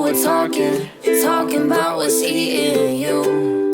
we're talking about what's eating you.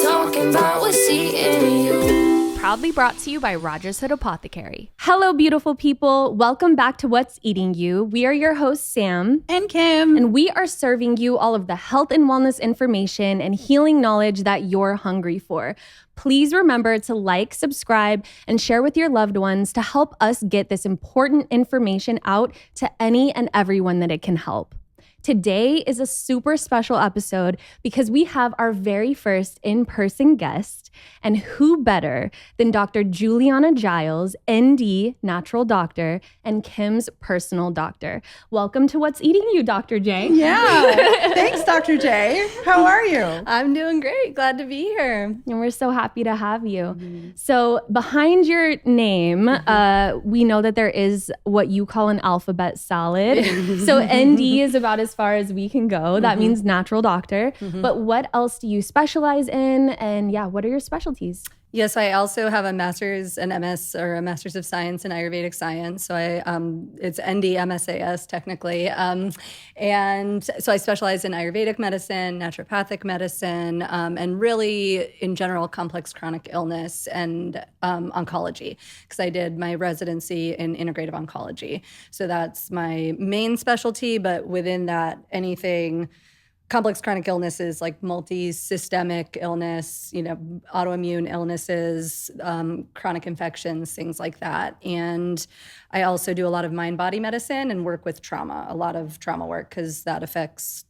Talking about what's eating you. Proudly brought to you by Rogers Hood Apothecary. Hello, beautiful people. Welcome back to What's Eating You. We are your hosts, Sam and Kim. And we are serving you all of the health and wellness information and healing knowledge that you're hungry for. Please remember to like, subscribe, and share with your loved ones to help us get this important information out to any and everyone that it can help. Today is a super special episode because we have our very first in-person guest, and who better than Dr. Julianna Giles, ND, natural doctor, and Kim's personal doctor. Welcome to What's Eating You, Dr. J. Yeah, thanks, Dr. J. How are you? I'm doing great. Glad to be here. And we're so happy to have you. Mm-hmm. So behind your name, we know that there is what you call an alphabet salad. So ND is about as far as we can go. That means natural doctor. But what else do you specialize in? And yeah, what are your specialties? Yes, I also have a master's, an MS, or a master's of science in Ayurvedic science. So it's ND MSAS technically. And so I specialize in Ayurvedic medicine, naturopathic medicine, and really in general complex chronic illness and oncology, because I did my residency in integrative oncology. So that's my main specialty, but within that, anything complex chronic illnesses like multi-systemic illness, autoimmune illnesses, chronic infections, things like that. And I also do a lot of mind-body medicine and work with trauma, a lot of trauma work, because that affects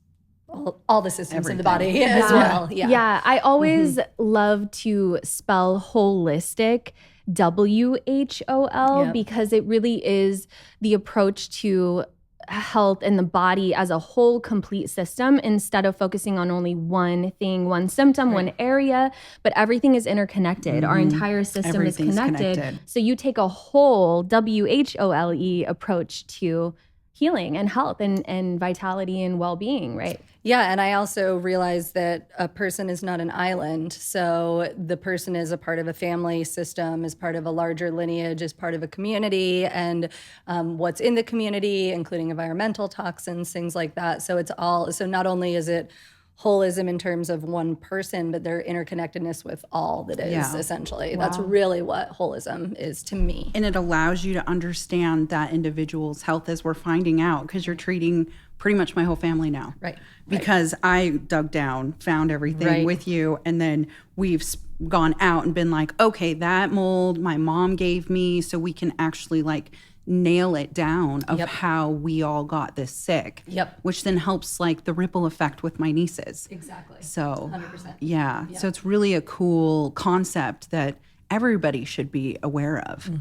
all the systems in the body as well. Yeah, I always love to spell holistic, WHOL, because it really is the approach to health and the body as a whole complete system, instead of focusing on only one thing, one symptom, one area, but everything is interconnected. Our entire system is connected. So you take a whole WHOLE approach to healing and health and vitality and well-being, right? Yeah, and I also realize that a person is not an island. So the person is a part of a family system, is part of a larger lineage, is part of a community, and what's in the community, including environmental toxins, things like that. So it's all, so not only is it holism in terms of one person, but their interconnectedness with all that is, essentially. Wow. That's really what holism is to me. And it allows you to understand that individual's health, as we're finding out, because you're treating pretty much my whole family now. Right. Because I dug down, found everything with you, and then we've gone out and been like, okay, that mold my mom gave me, so we can actually nail it down of how we all got this sick. Which then helps the ripple effect with my nieces. Exactly. So 100%. Yeah. So it's really a cool concept that everybody should be aware of.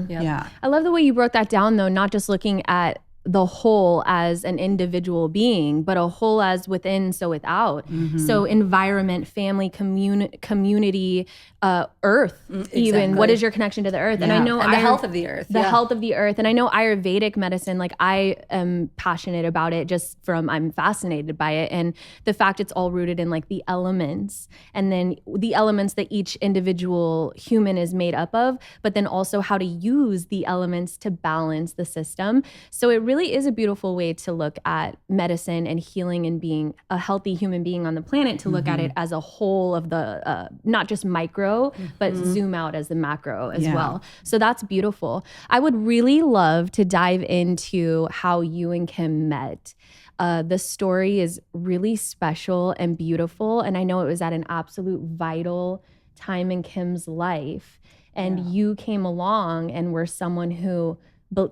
Yeah. I love the way you broke that down, though, not just looking at the whole as an individual being, but a whole as within, so without. So environment, family, community, earth, even. What is your connection to the earth? And I know the health of the earth. The health of the earth. And I know Ayurvedic medicine, I am passionate about it I'm fascinated by it. And the fact it's all rooted in the elements, and then the elements that each individual human is made up of, but then also how to use the elements to balance the system. So it really is a beautiful way to look at medicine and healing and being a healthy human being on the planet, to look at it as a whole of the, not just micro, but zoom out as the macro as well. So that's beautiful. I would really love to dive into how you and Kim met. The story is really special and beautiful. And I know it was at an absolute vital time in Kim's life. And you came along and were someone who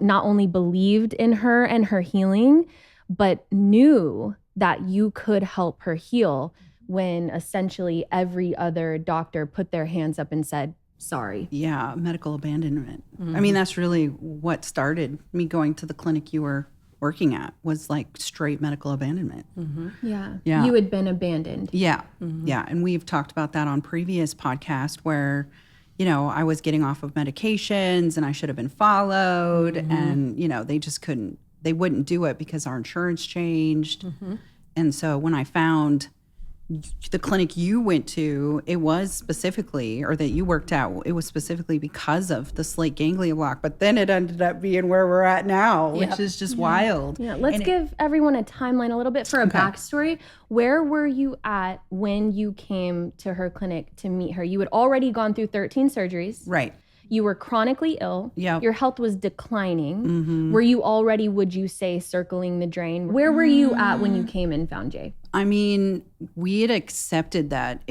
not only believed in her and her healing, but knew that you could help her heal, when essentially every other doctor put their hands up and said, sorry. Yeah, medical abandonment. I mean, that's really what started me going to the clinic you were working at, was straight medical abandonment. Yeah. You had been abandoned. Yeah. Yeah. And we've talked about that on previous podcasts where, I was getting off of medications and I should have been followed. And, they just they wouldn't do it because our insurance changed. And so when I found the clinic you went to, it was specifically, or that you worked out, it was specifically because of the slate ganglia block. But then it ended up being where we're at now, which is just wild. Yeah, let's give everyone a timeline a little bit for a backstory. Where were you at when you came to her clinic to meet her? You had already gone through 13 surgeries. Right. You were chronically ill. Yep. Your health was declining. Were you already, would you say, circling the drain? Where were you at when you came and found Jay? I mean, we had accepted that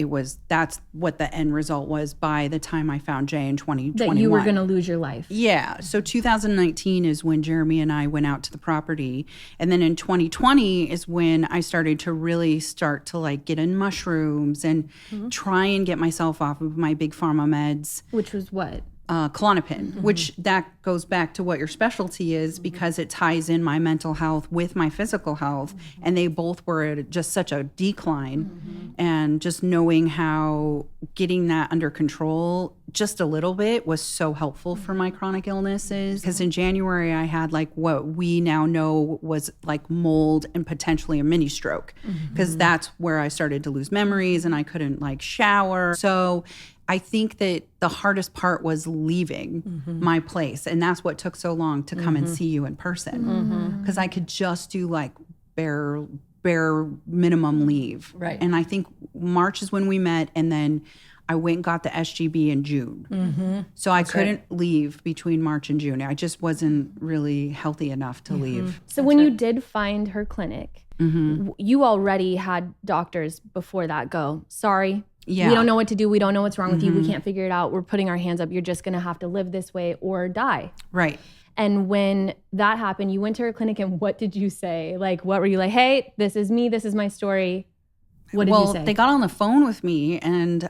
that's what the end result was by the time I found Jay in 2021. That you were going to lose your life. Yeah. So 2019 is when Jeremy and I went out to the property. And then in 2020 is when I started to really start to like get in mushrooms and try and get myself off of my big pharma meds. Which was what? Klonopin, which that goes back to what your specialty is because it ties in my mental health with my physical health. And they both were at just such a decline. And just knowing how getting that under control just a little bit was so helpful for my chronic illnesses. Because in January, I had like what we now know was like mold and potentially a mini stroke. Because that's where I started to lose memories and I couldn't like shower. So I think that the hardest part was leaving my place. And that's what took so long to come and see you in person. Because I could just do like bare minimum leave. Right. And I think March is when we met. And then I went and got the SGB in June. So I couldn't leave between March and June. I just wasn't really healthy enough to leave. So when you did find her clinic, you already had doctors before that go, sorry, Yeah. we don't know what to do. We don't know what's wrong with you. We can't figure it out. We're putting our hands up. You're just going to have to live this way or die. Right. And when that happened, you went to her clinic and what did you say? Like, what were you like, hey, this is me. This is my story. What did you say? They got on the phone with me and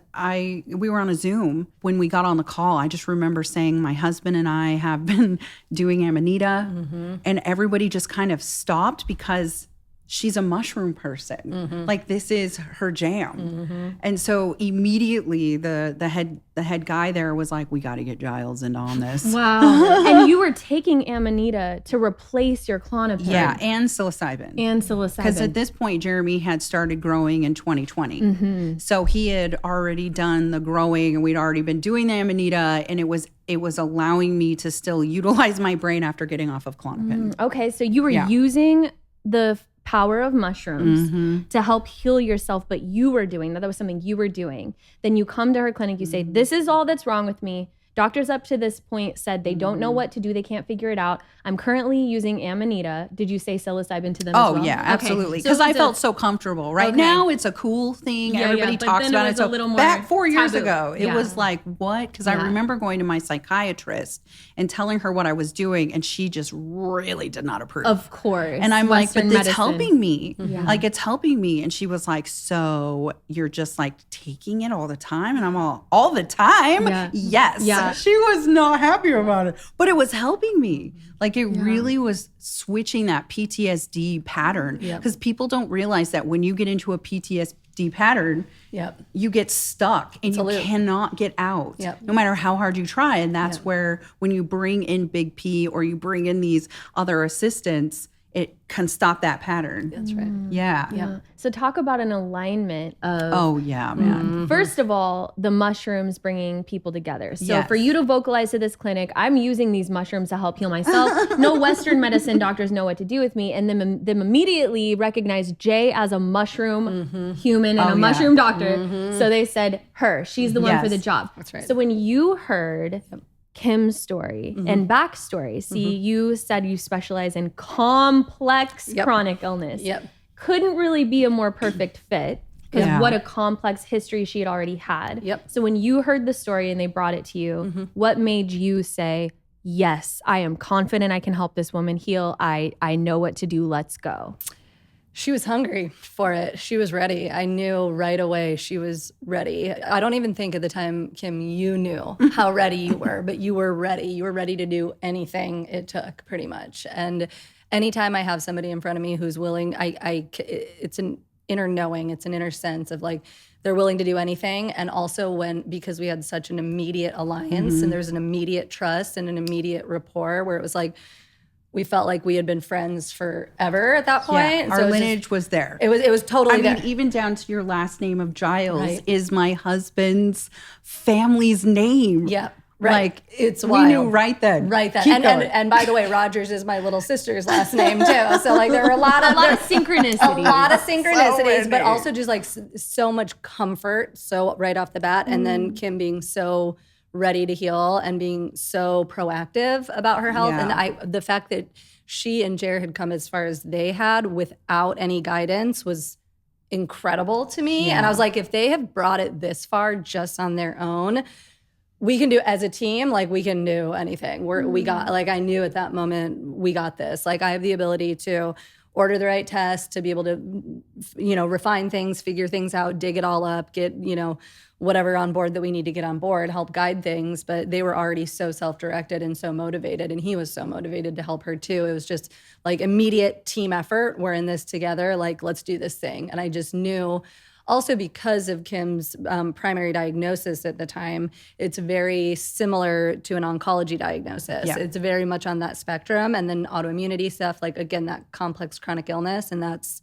we were on a Zoom. When we got on the call, I just remember saying my husband and I have been doing Amanita and everybody just kind of stopped because she's a mushroom person. Like this is her jam. And so immediately the head guy there was like, we got to get Giles in on this. Wow. And you were taking Amanita to replace your Klonopin. Yeah, and psilocybin. Because at this point, Jeremy had started growing in 2020. So he had already done the growing and we'd already been doing the Amanita and it was allowing me to still utilize my brain after getting off of Klonopin. Okay, so you were using the power of mushrooms to help heal yourself, but you were doing that. That was something you were doing. Then you come to her clinic, you say, this is all that's wrong with me. Doctors up to this point said they don't know what to do. They can't figure it out. I'm currently using Amanita. Did you say psilocybin to them as well? Oh, yeah, absolutely. Because Okay. I felt so comfortable. Right now, it's a cool thing. Everybody but talks then about it it. was a So little more back 4 years taboo. ago, it was like, what? Because I remember going to my psychiatrist and telling her what I was doing, and she just really did not approve. Of course. And I'm Western like, but it's medicine. helping me. Like, it's helping me. And she was like, so you're just like taking it all the time? And I'm all the time? Yeah. Yes. Yeah. She was not happy about it. But it was helping me. Like, it really was switching that PTSD pattern. Because people don't realize that when you get into a PTSD pattern, you get stuck and you cannot get out, no matter how hard you try. And that's where when you bring in Big P or you bring in these other assistants, it can stop that pattern. That's right. Yeah. So talk about an alignment of, Oh, yeah, man. first of all, the mushrooms bringing people together. So Yes. for you to vocalize to this clinic, I'm using these mushrooms to help heal myself. No Western medicine doctors know what to do with me. And then them immediately recognize Jay as a mushroom human and a mushroom doctor. So they said, she's the one for the job. That's right. So when you heard Kim's story and backstory, see, you said you specialize in complex chronic illness. Couldn't really be a more perfect fit because what a complex history she had already had. So when you heard the story and they brought it to you, what made you say, yes, I am confident I can help this woman heal. I know what to do. Let's go. She was hungry for it. She was ready. I knew right away she was ready. I don't even think at the time, Kim, you knew how ready you were, but you were ready. You were ready to do anything it took, pretty much. And anytime I have somebody in front of me who's willing, it's an inner knowing, it's an inner sense of like, they're willing to do anything. And also because we had such an immediate alliance and there's an immediate trust and an immediate rapport where it was like, we felt like we had been friends forever at that point. Yeah, And our so it was lineage was there. It was totally I there. mean, even down to your last name of Giles Right. is my husband's family's name. Yeah. Right. Like, it's we wild. knew right then. Right then. Keep And, going. and by the way, Rogers is my little sister's last name too. So like there were a lot of synchronicities. A lot of synchronicities, So but many. also just like so much comfort. So right off the bat. And then Kim being so ready to heal and being so proactive about her health. Yeah. And the fact that she and Jer had come as far as they had without any guidance was incredible to me. And I was like, if they have brought it this far just on their own, we can do as a team, like we can do anything. We got, like I knew at that moment, we got this. Like I have the ability to order the right test, to be able to, refine things, figure things out, dig it all up, get, whatever on board that we need to get on board, help guide things. But they were already so self-directed and so motivated. And he was so motivated to help her too. It was just like immediate team effort. We're in this together. Like, let's do this thing. And I just knew, also because of Kim's primary diagnosis at the time, it's very similar to an oncology diagnosis. Yeah. It's very much on that spectrum. And then autoimmunity stuff, like again, that complex chronic illness. And that's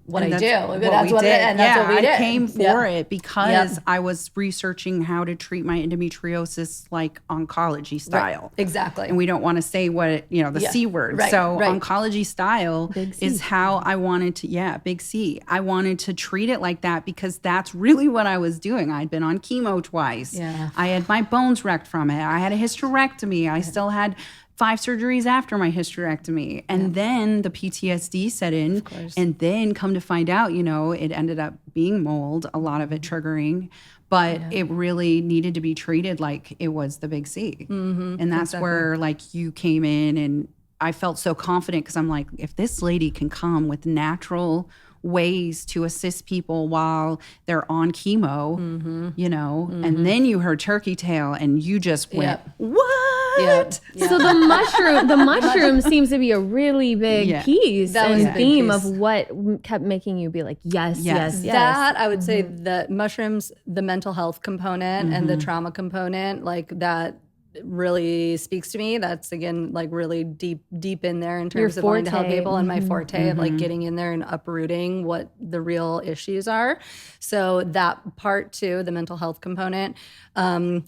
what I do. That's what we did. I came for Yep. it because I was researching how to treat my endometriosis like oncology style. Right. Exactly. And we don't want to say what, the C word. Right. So Right. oncology style is how I wanted to, big C. I wanted to treat it like that because that's really what I was doing. I'd been on chemo twice. Yeah. I had my bones wrecked from it. I had a hysterectomy. I still had 5 surgeries after my hysterectomy. And then the PTSD set in. And then come to find out, it ended up being mold, a lot of it triggering. But it really needed to be treated like it was the big C. And that's where like you came in, and I felt so confident because I'm like, if this lady can come with natural ways to assist people while they're on chemo, and then you heard turkey tail and you just went, what? Yeah. So the mushroom seems to be a really big piece That was and a big theme piece. of what kept making you be like, yes. That I would say the mushrooms, the mental health component and the trauma component, like that really speaks to me. That's again like really deep in there in terms of wanting to help people, and my forte of like getting in there and uprooting what the real issues are. So that part too, the mental health component, all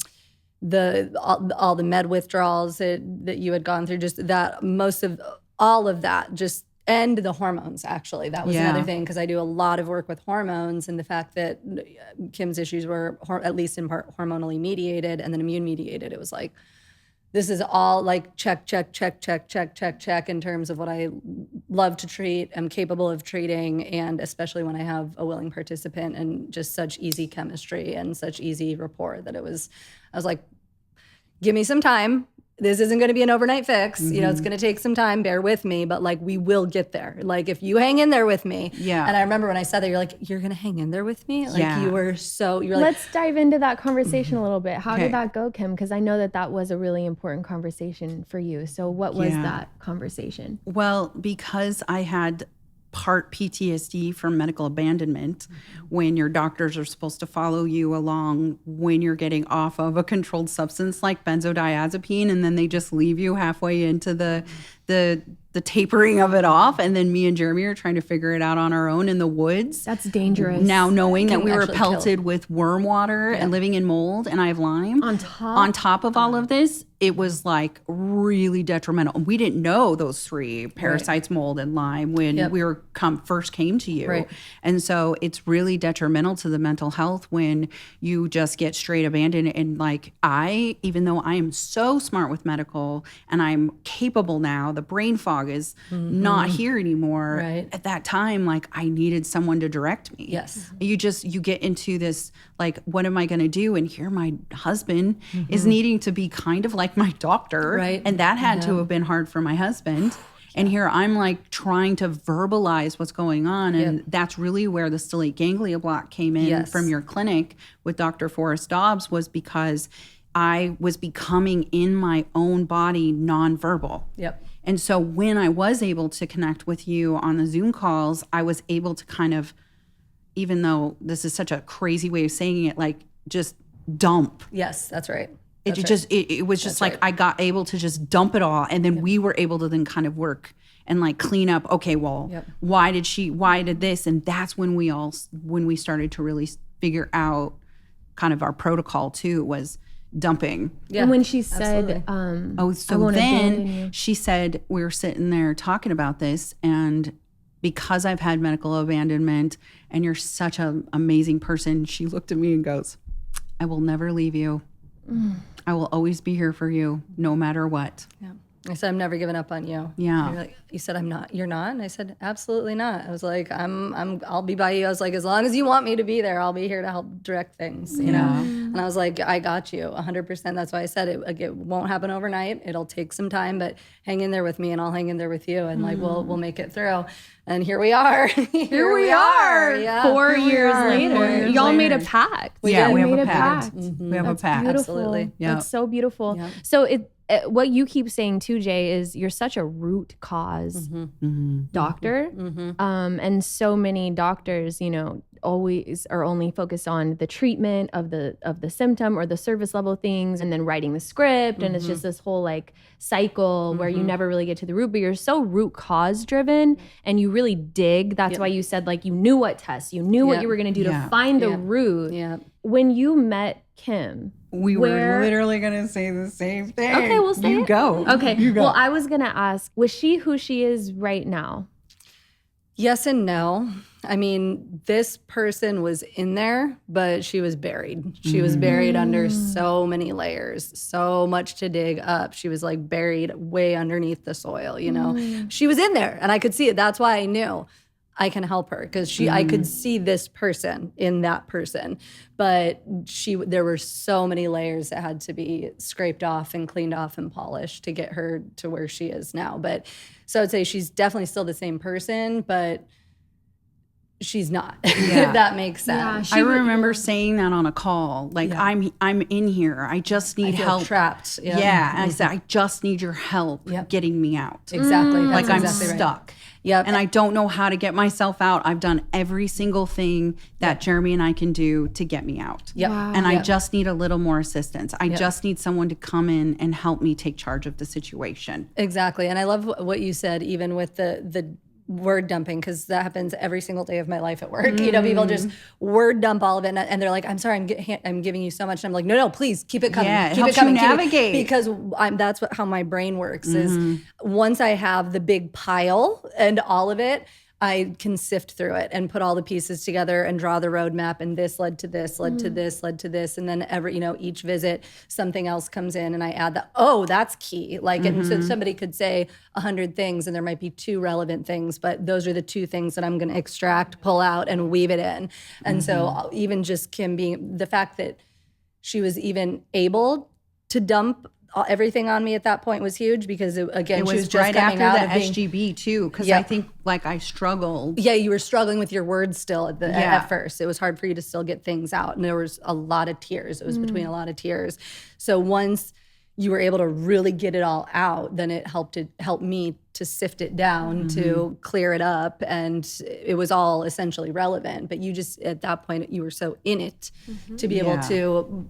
the med withdrawals that you had gone through, just that, most of all of that, just, and the hormones, actually. That was another thing, because I do a lot of work with hormones, and the fact that Kim's issues were at least in part hormonally mediated and then immune mediated. It was like, this is all like check in terms of what I love to treat, am capable of treating, and especially when I have a willing participant and just such easy chemistry and such easy rapport that I was like, give me some time. This isn't going to be an overnight fix. It's going to take some time. Bear with me, but like we will get there. Like if you hang in there with me. Yeah. And I remember when I said that, you're like, you're going to hang in there with me. Like you're like, Let's dive into that conversation a little bit. How did that go, Kim? Because I know that was a really important conversation for you. So what was that conversation? Well, because I had part PTSD from medical abandonment, when your doctors are supposed to follow you along when you're getting off of a controlled substance like benzodiazepine, and then they just leave you halfway into the tapering of it off, and then me and Jeremy are trying to figure it out on our own in the woods. That's dangerous. Now knowing that we were actually pelted with worm water and living in mold, and I have Lyme On top of all of this, it was like really detrimental. We didn't know those 3 parasites, mold and Lyme, when we were first came to you. Right. And so it's really detrimental to the mental health when you just get straight abandoned. And like even though I am so smart with medical and I'm capable now, the brain fog is not here anymore. Right. At that time, like I needed someone to direct me. Yes. You get into this, like, what am I going to do? And here my husband is needing to be kind of like my doctor. Right. And that had to have been hard for my husband. And here I'm like trying to verbalize what's going on. And that's really where the stellate ganglia block came in from your clinic with Dr. Forrest Dobbs, was because I was becoming in my own body nonverbal. Yep. And so when I was able to connect with you on the Zoom calls, I was able to kind of, even though this is such a crazy way of saying it, like just dump. Yes, that's right. It was just like I got able to just dump it all, and then we were able to then kind of work and like clean up. Okay, well, why did this? And that's when we started to really figure out kind of our protocol too, was dumping. Yeah. And when she said, so then she said, we were sitting there talking about this, and because I've had medical abandonment and you're such an amazing person, she looked at me and goes, I will never leave you. I will always be here for you no matter what. Yeah. I said, I'm never giving up on you. Yeah. You said, I'm not. You're not? And I said, absolutely not. I was like, I'll be by you. I was like, as long as you want me to be there, I'll be here to help direct things, you know? And I was like, I got you 100%. That's why I said it won't happen overnight. It'll take some time, but hang in there with me and I'll hang in there with you. And like, we'll make it through. And here we are. Here we are. Yeah. 4 years later. Y'all made a pact. We have a pact. We have a pact. Beautiful. Absolutely. Yeah. That's so beautiful. Yeah. So what you keep saying too, Jay, is you're such a root cause doctor. And so many doctors, always are only focused on the treatment of the symptom or the service level things, and then writing the script. And it's just this whole like cycle where you never really get to the root, but you're so root cause driven and you really dig. That's why you said like you knew what tests, you knew what you were going to do to find the root. Yeah. When you met Kim, we were literally going to say the same thing. Okay, we'll say you it. Go. Okay. You go. Well, I was going to ask, was she who she is right now? Yes and no. I mean, this person was in there, but she was buried. She was buried under so many layers, so much to dig up. She was like buried way underneath the soil, She was in there and I could see it. That's why I knew I can help her, because I could see this person in that person. But there were so many layers that had to be scraped off and cleaned off and polished to get her to where she is now. But so I'd say she's definitely still the same person, but she's not, if that makes sense. I remember saying that on a call, like, I'm in here. I just need help. Trapped. Yeah. And I said, I just need your help getting me out. Exactly. Like That's I'm exactly stuck. Right. Yep. And I don't know how to get myself out. I've done every single thing that Jeremy and I can do to get me out. Yep. Wow. And I just need a little more assistance. I just need someone to come in and help me take charge of the situation. Exactly. And I love what you said, even with the word dumping, because that happens every single day of my life at work. People just word dump all of it, and they're like, "I'm sorry, I'm giving you so much." And I'm like, "No, please keep it coming. Yeah, keep helps it coming, you navigate." Because that's how my brain works. Is once I have the big pile and all of it, I can sift through it and put all the pieces together and draw the roadmap. And this led to this, led to this, led to this. And then each visit, something else comes in and I add that, oh, that's key. Like, and so somebody could say 100 things and there might be 2 relevant things, but those are the 2 things that I'm going to extract, pull out, and weave it in. And so even just Kim being, the fact that she was even able to dump everything on me at that point was huge, because she was just right coming after out the of SGB too, because I think like I struggled. Yeah, you were struggling with your words still at first. It was hard for you to still get things out, and there was a lot of tears. It was between a lot of tears. So once you were able to really get it all out, then it helped me to sift it down, to clear it up, and it was all essentially relevant. But you just, at that point, you were so in it to be able to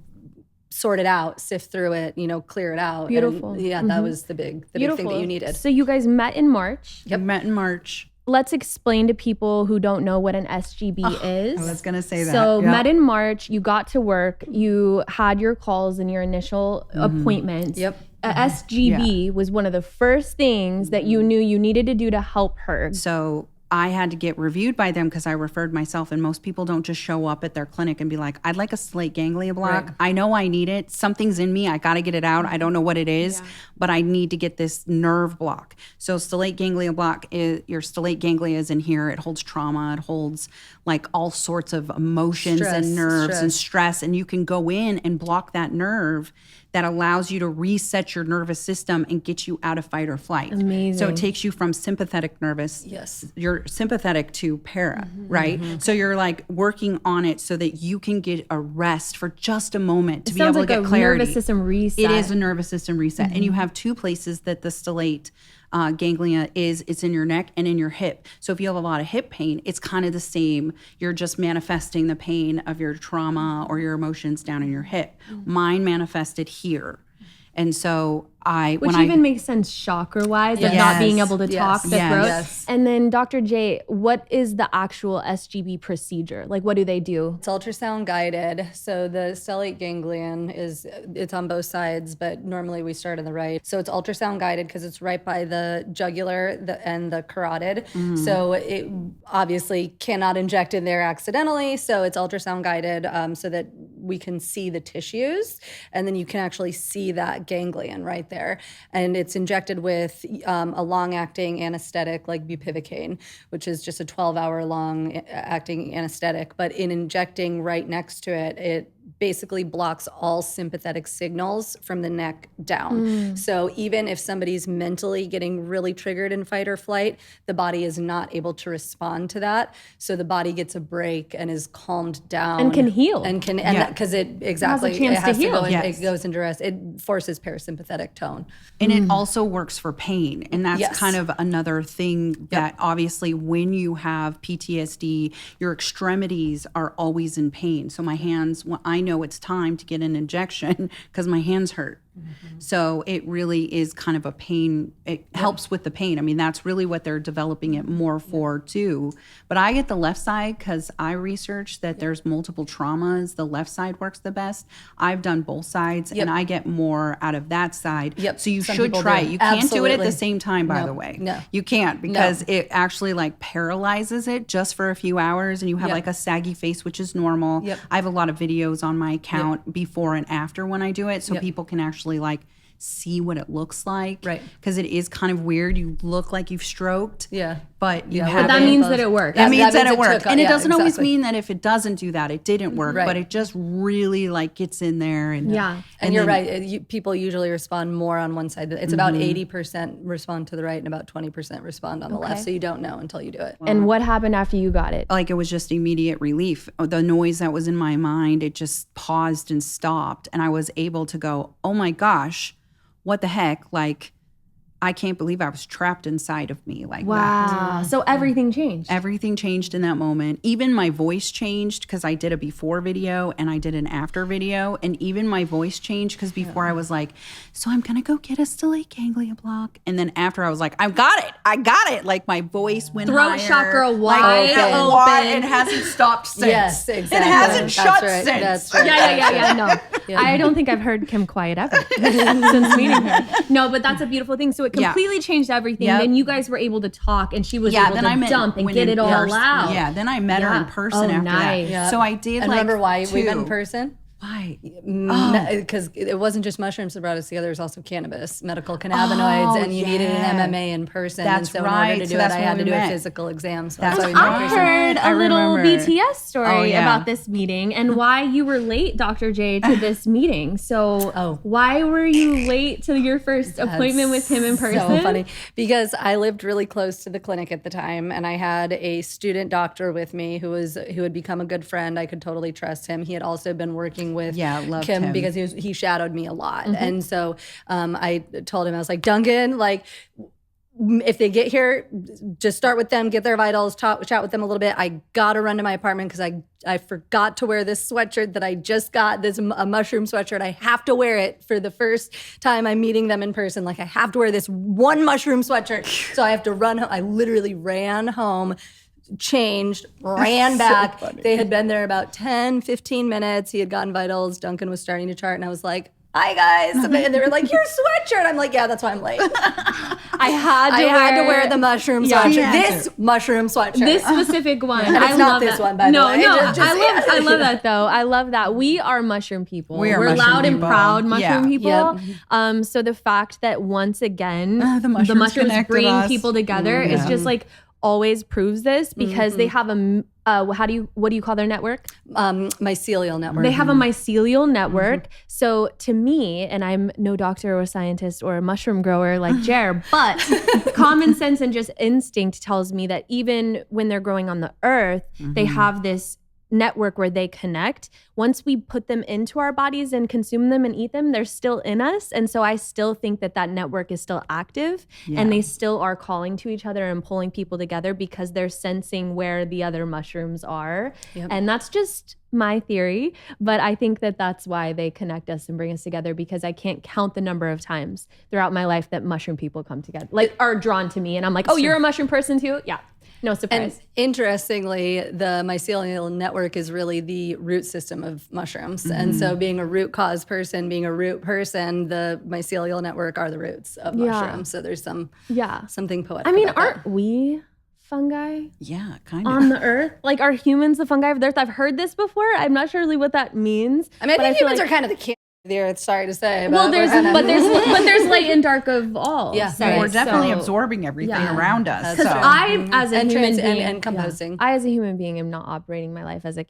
sort it out, sift through it, clear it out. Beautiful. And, that was the big thing that you needed. So you guys met in March. Yep. Met in March. Let's explain to people who don't know what an SGB is. I was going to say that. So met in March, you got to work, you had your calls and your initial appointments. Yep. SGB was one of the first things that you knew you needed to do to help her. So I had to get reviewed by them because I referred myself, and most people don't just show up at their clinic and be like, I'd like a stellate ganglia block. Right. I know I need it. Something's in me. I got to get it out. I don't know what it is, but I need to get this nerve block. So stellate ganglia block is, your stellate ganglia is in here. It holds trauma. It holds like all sorts of emotions and nerves and stress. And you can go in and block that nerve that allows you to reset your nervous system and get you out of fight or flight. Amazing. So it takes you from sympathetic nervous. Yes. You're sympathetic to para, right? So you're like working on it so that you can get a rest for just a moment to be able to get clarity. Nervous system reset. It is a nervous system reset. And you have 2 places that the stellate ganglia is, it's in your neck and in your hip. So if you have a lot of hip pain, it's kind of the same. You're just manifesting the pain of your trauma or your emotions down in your hip. Mine manifested here. And so Which even makes sense chakra-wise, of not being able to talk, the throat. Yes. And then Dr. J, what is the actual SGB procedure? Like, what do they do? It's ultrasound guided. So the stellate ganglion it's on both sides, but normally we start on the right. So it's ultrasound guided because it's right by the jugular and the carotid. So it obviously cannot inject in there accidentally. So it's ultrasound guided so that we can see the tissues, and then you can actually see that ganglion right there. And it's injected with a long-acting anesthetic like bupivacaine, which is just a 12-hour long-acting anesthetic. But in injecting right next to it, it basically blocks all sympathetic signals from the neck down. So even if somebody's mentally getting really triggered in fight or flight, the body is not able to respond to that. So the body gets a break and is calmed down. And can heal. Because it exactly, It has a chance it has to heal. go it goes into rest. It forces parasympathetic tone. And it also works for pain. And that's Yes. kind of another thing that obviously when you have PTSD, your extremities are always in pain. So my hands, when I know it's time to get an injection because my hands hurt. So it really is kind of a pain. It helps with the pain. I mean, that's really what they're developing it more for too. But I get the left side because I researched that there's multiple traumas. The left side works the best. I've done both sides and I get more out of that side. So you should try it. You can't do it at the same time, by the way. No. You can't because it actually like paralyzes it just for a few hours and you have like a saggy face, which is normal. I have a lot of videos on my account before and after when I do it so people can actually like see what it looks like. Right. Because it is kind of weird. You look like you've stroked. But you have. But that means that it worked. That means that it worked. And it doesn't always exactly. mean that if it doesn't do that, it didn't work. But it just really like gets in there. And And you're right. People usually respond more on one side. It's about 80% respond to the right and about 20% respond on the left. So you don't know until you do it. And what happened after you got it? Like it was just immediate relief. The noise that was in my mind, it just paused and stopped. And I was able to go, oh my gosh, what the heck? Like, I can't believe I was trapped inside of me like that. Wow. So everything changed. Everything changed in that moment. Even my voice changed because I did a before video and I did an after video. And even my voice changed because before I was like, so I'm going to go get a stellate ganglia block. And then after I was like, I got it. Like my voice went Throat higher. chakra wide open. It hasn't stopped since. Yes, exactly. It hasn't shut right. since. That's right. Yeah. No, I don't think I've heard Kim quiet ever since meeting her. No, but that's a beautiful thing. So it completely changed everything. Then you guys were able to talk, and she was able to dump and get it all out. Yeah, then I met her in person after that. So I did. And remember why we met in 2. person? Why? Because it wasn't just mushrooms that brought us together. It was also cannabis, medical cannabinoids, and you needed an MMA in person. That's and so right. in order to do it, I had to do a physical exam. So that's why we met in I person. heard a little remember. BTS story about this meeting and why you were late, Dr. J, to this meeting. So why were you late to your first appointment with him in person? So funny. Because I lived really close to the clinic at the time, and I had a student doctor with me who had become a good friend. I could totally trust him. He had also been working with Kim because he shadowed me a lot. And so I told him, I was like, Duncan, like, if they get here, just start with them, get their vitals, chat with them a little bit. I gotta run to my apartment because I forgot to wear this sweatshirt that I just got, a mushroom sweatshirt. I have to wear it for the first time I'm meeting them in person. Like I have to wear this one mushroom sweatshirt. So I have to run home. I literally ran home, changed, ran back. They had been there about 10, 15 minutes. He had gotten vitals. Duncan was starting to chart, and I was like, hi guys. And they were like, your sweatshirt. I'm like, yeah, that's why I'm late. I had to wear the mushroom sweatshirt. This mushroom sweatshirt. This specific one. And it's not this one, by the way. I love that though. I love that. We are mushroom people. We're loud and proud mushroom people. So the fact that once again the mushrooms bring people together is just like always proves this because they have what do you call their network? Mycelial network. They have a mycelial network. So to me, and I'm no doctor or scientist or a mushroom grower like Jer, but common sense and just instinct tells me that even when they're growing on the earth, they have this network where they connect. Once we put them into our bodies and consume them and eat them, they're still in us. And so I still think that network is still active and they still are calling to each other and pulling people together because they're sensing where the other mushrooms are. And that's just my theory, but I think that that's why they connect us and bring us together, because I can't count the number of times throughout my life that mushroom people come together, like are drawn to me. And I'm like, oh, you're a mushroom person too? Yeah. No surprise. And interestingly, the mycelial network is really the root system of mushrooms. And so being a root cause person, being a root person, the mycelial network are the roots of mushrooms. So there's something poetic. I mean, about aren't we fungi? Yeah, kind of. On the earth? Like, are humans the fungi of the earth? I've heard this before. I'm not sure really what that means. I mean, I think feel humans are kind of the king of the earth, sorry to say. Well, there's light and dark of all. Yeah, right? We're definitely absorbing everything around us. Because I, as a human being, and composting. I, as a human being, am not operating my life as a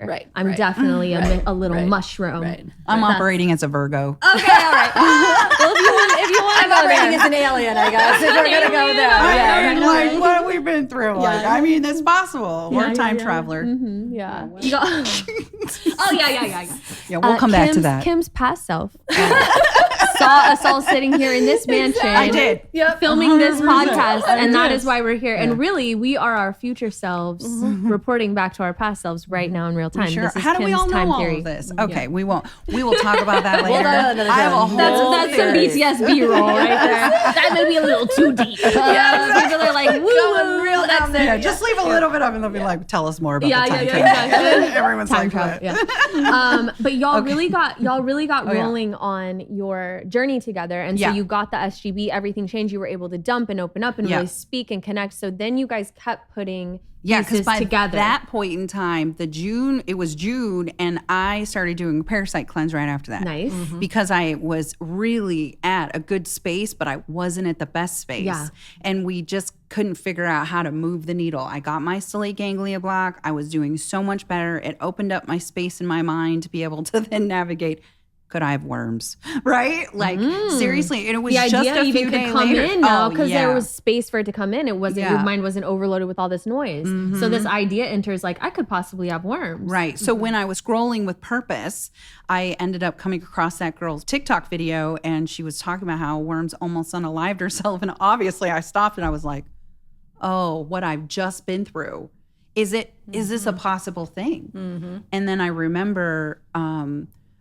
Right. I'm definitely a little mushroom. Right. I'm operating as a Virgo. Okay, all right. Well, if you want to I'm go operating there. as an alien, I guess, if we're going to go there. I mean, like, what have we been through? Like, I mean, it's possible. We're a time traveler. Yeah. You got, oh, yeah. Yeah, we'll come back to that. Kim's past self saw us all sitting here in this mansion. I did. Filming this 100%. podcast, and that is why we're here. And really, we are our future selves reporting back to our past selves right now in real time. Sure. This is How do we Kim's all time know all theory. of this? Okay, we won't. We will talk about that later. I have a whole That's some BTS B-roll right there. That may be a little too deep. People are like, woo, real that's it. Yeah, just leave a little bit of it and they'll be like, tell us more about the time travel. exactly. And then everyone's Time like, travel, what? but y'all really got rolling on your journey together, and so you got the SGB. Everything changed. You were able to dump and open up and really speak and connect. So then you guys kept putting because by together. that point in time, it was June, and I started doing a parasite cleanse right after that. Nice. Because I was really at a good space, but I wasn't at the best space. Yeah. And we just couldn't figure out how to move the needle. I got my stellate ganglia block. I was doing so much better. It opened up my space in my mind to be able to then navigate. Could I have worms? Right? Like, seriously. And it was the just idea a few even days could come later. in now because yeah. there was space for it to come in. It wasn't your mind wasn't overloaded with all this noise. So this idea enters like, I could possibly have worms. Right. So when I was scrolling with purpose, I ended up coming across that girl's TikTok video, and she was talking about how worms almost unalived herself. And obviously I stopped and I was like, oh, what I've just been through. Is this a possible thing? And then I remember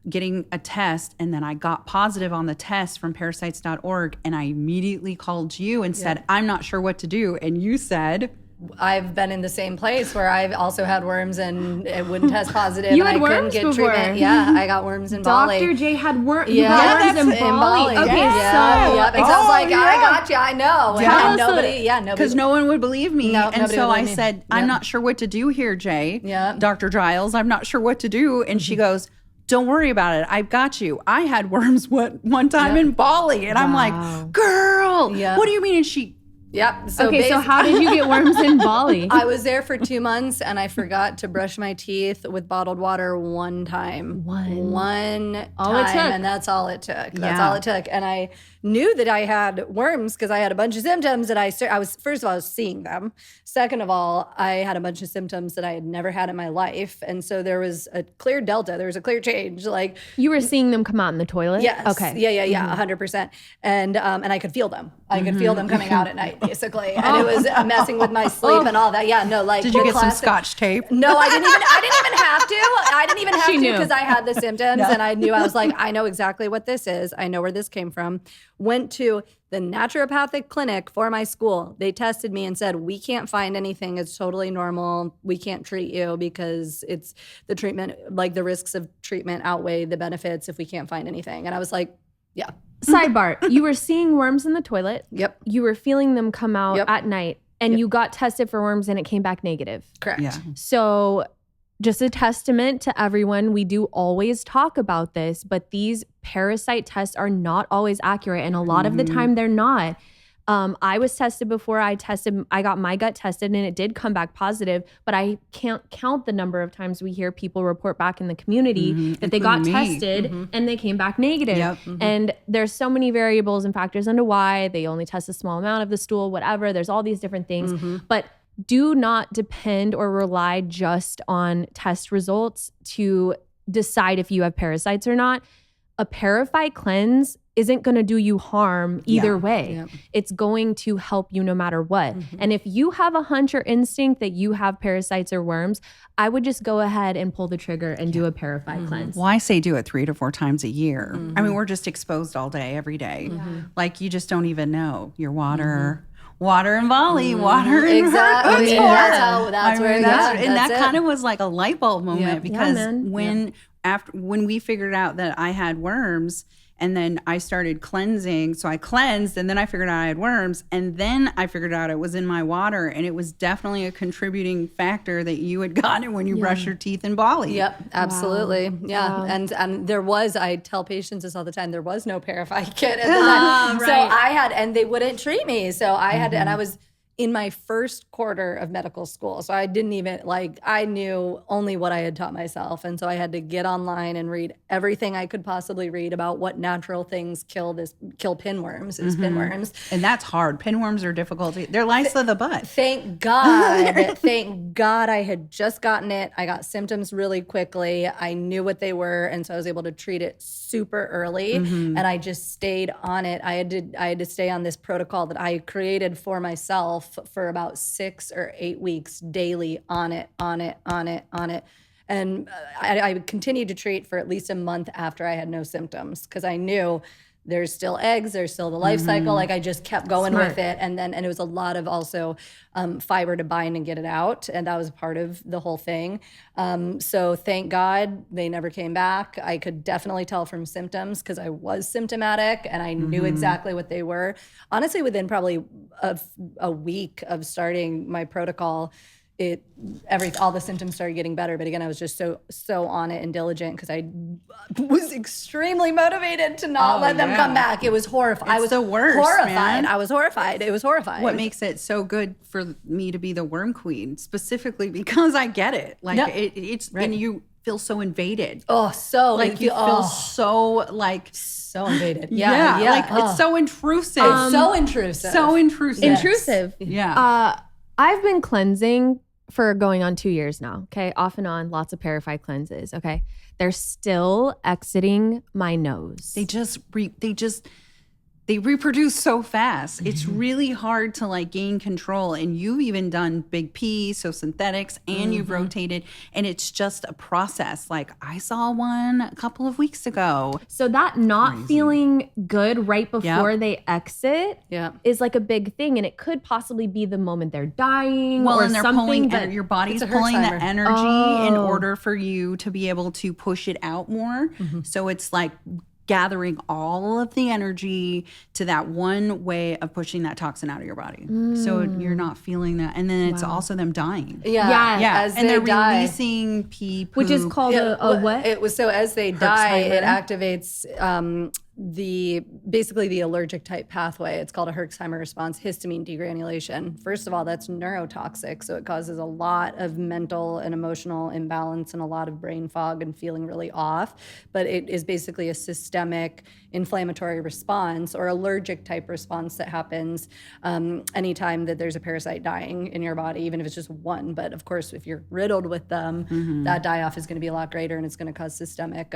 getting a test, and then I got positive on the test from parasites.org, and I immediately called you and said, I'm not sure what to do. And you said, I've been in the same place where I've also had worms and it wouldn't test positive. You and had I couldn't worms get before. treatment. Yeah, I got worms in Bali. Dr. J had worms. Yeah, You got worms in Bali. Okay, yeah, because I was like, I got you, I know. Yeah. And nobody. because no one would believe me. No, and nobody so would I believe me. said, I'm not sure what to do here, Jay. Yeah. Dr. Giles, I'm not sure what to do. And she goes, don't worry about it. I've got you. I had worms one time in Bali. And I'm like, girl, what do you mean? And she, Yep. So how did you get worms in Bali? I was there for 2 months and I forgot to brush my teeth with bottled water one time. One All time. it took. And that's all it took. That's all it took. And I knew that I had worms because I had a bunch of symptoms that I was, first of all, I was seeing them. Second of all, I had a bunch of symptoms that I had never had in my life. And so there was a clear delta. There was a clear change. Like, you were seeing them come out in the toilet? yes. Okay. Yeah. 100%. And I could feel them. I could feel them coming out at night, basically. And it was messing with my sleep and all that. Yeah, no, like. did you get some Scotch tape? No, I didn't even have to. I didn't even have She to knew. because I had the symptoms and I knew. I was like, I know exactly what this is. I know where this came from. Went to the naturopathic clinic for my school. They tested me and said, we can't find anything. It's totally normal. We can't treat you because it's the treatment, like the risks of treatment outweigh the benefits if we can't find anything. And I was like, yeah. Sidebar, you were seeing worms in the toilet. Yep. You were feeling them come out Yep. at night, and you got tested for worms and it came back negative. Correct. Yeah. So just a testament to everyone. We do always talk about this, but these parasite tests are not always accurate. And a lot of the time they're not. I was tested before I got my gut tested and it did come back positive, but I can't count the number of times we hear people report back in the community that they got Including me. tested and they came back negative. Yep. And there's so many variables and factors into why they only test a small amount of the stool, whatever. There's all these different things. But do not depend or rely just on test results to decide if you have parasites or not. A ParaFy cleanse isn't going to do you harm either way. Yeah. It's going to help you no matter what. And if you have a hunch or instinct that you have parasites or worms, I would just go ahead and pull the trigger and do a ParaFy cleanse. Well, I say do it 3 to 4 times a year. I mean, we're just exposed all day, every day. Like, you just don't even know your water. Water in Bali, water in Exactly. Hertford. That's where that it. kind of was like a light bulb moment because man. when we figured out that I had worms, and then I started cleansing. So I cleansed, and then I figured out I had worms, and then I figured out it was in my water, and it was definitely a contributing factor that you had gotten when you brush your teeth in Bali. Yep, absolutely. Wow. Yeah. Wow. And there was, I tell patients this all the time, there was no ParaFy Kit at the time. So I had, and they wouldn't treat me. So I had, and I was in my first quarter of medical school. So I didn't even, I knew only what I had taught myself. And so I had to get online and read everything I could possibly read about what natural things kill pinworms, pinworms. And that's hard. Pinworms are difficult. They're lice of the butt. Thank God. Thank God I had just gotten it. I got symptoms really quickly. I knew what they were. And so I was able to treat it super early. And I just stayed on it. I had to stay on this protocol that I created for myself for about 6 or 8 weeks daily on it. And I continued to treat for at least a month after I had no symptoms because I knew there's still eggs, there's still the life cycle. I just kept going with it. And it was a lot of also fiber to bind and get it out. And that was part of the whole thing. So thank God they never came back. I could definitely tell from symptoms because I was symptomatic and I knew exactly what they were. Honestly, within probably a week of starting my protocol, all the symptoms started getting better. But again, I was just so on it and diligent because I was extremely motivated to not let them come back. It was horrifying. I was the worst, horrified. man. I was horrified. It was horrifying. What makes it so good for me to be the worm queen, specifically because I get it. It's and you feel so invaded. Oh, so you feel so so invaded. Yeah. It's so intrusive. So intrusive. So intrusive. Yes. Intrusive. Yeah. I've been cleansing for going on 2 years now, okay? Off and on, lots of ParaFy cleanses, okay? They're still exiting my nose. They reproduce so fast. It's really hard to gain control. And you've even done Big P, so synthetics, and you've rotated. And it's just a process. I saw one a couple of weeks ago. So that not feeling good right before they exit is a big thing. And it could possibly be the moment they're dying or and they're something. pulling, your body's pulling the energy in order for you to be able to push it out more. So it's gathering all of the energy to that one way of pushing that toxin out of your body. So you're not feeling that. And then it's also them dying. As and they're die, releasing pee, poop. Which is called a what? It was so as they die, it activates basically the allergic type pathway. It's called a Herxheimer response, histamine degranulation. First of all, that's neurotoxic. So it causes a lot of mental and emotional imbalance and a lot of brain fog and feeling really off. But it is basically a systemic inflammatory response or allergic type response that happens anytime that there's a parasite dying in your body, even if it's just one. But of course, if you're riddled with them, that die-off is going to be a lot greater and it's going to cause systemic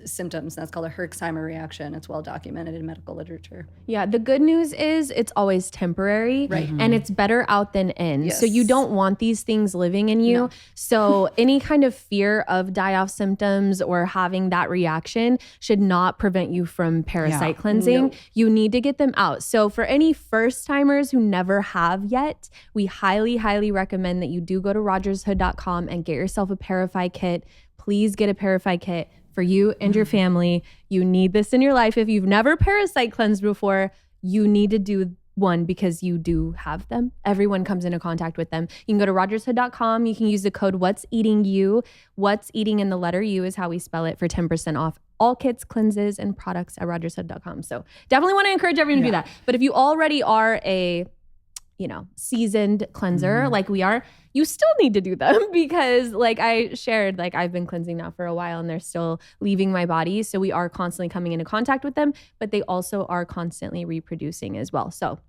symptoms. That's called a Herxheimer reaction. It's well documented in medical literature. Yeah, the good news is it's always temporary, and it's better out than in. Yes. So you don't want these things living in you. No. So any kind of fear of die-off symptoms or having that reaction should not prevent you from parasite cleansing. You need to get them out. So for any first-timers who never have yet, we highly, highly recommend that you do go to rogershood.com and get yourself a ParaFy kit. Please get a ParaFy kit for you and your family. You need this in your life. If you've never parasite cleansed before, you need to do one because you do have them. Everyone comes into contact with them. You can go to rogershood.com. You can use the code What's Eating You. What's Eating in the letter U is how we spell it, for 10% off all kits, cleanses, and products at rogershood.com. So definitely want to encourage everyone to do that. But if you already are a seasoned cleanser like we are, you still need to do them because I shared, I've been cleansing now for a while and they're still leaving my body. So we are constantly coming into contact with them, but they also are constantly reproducing as well. So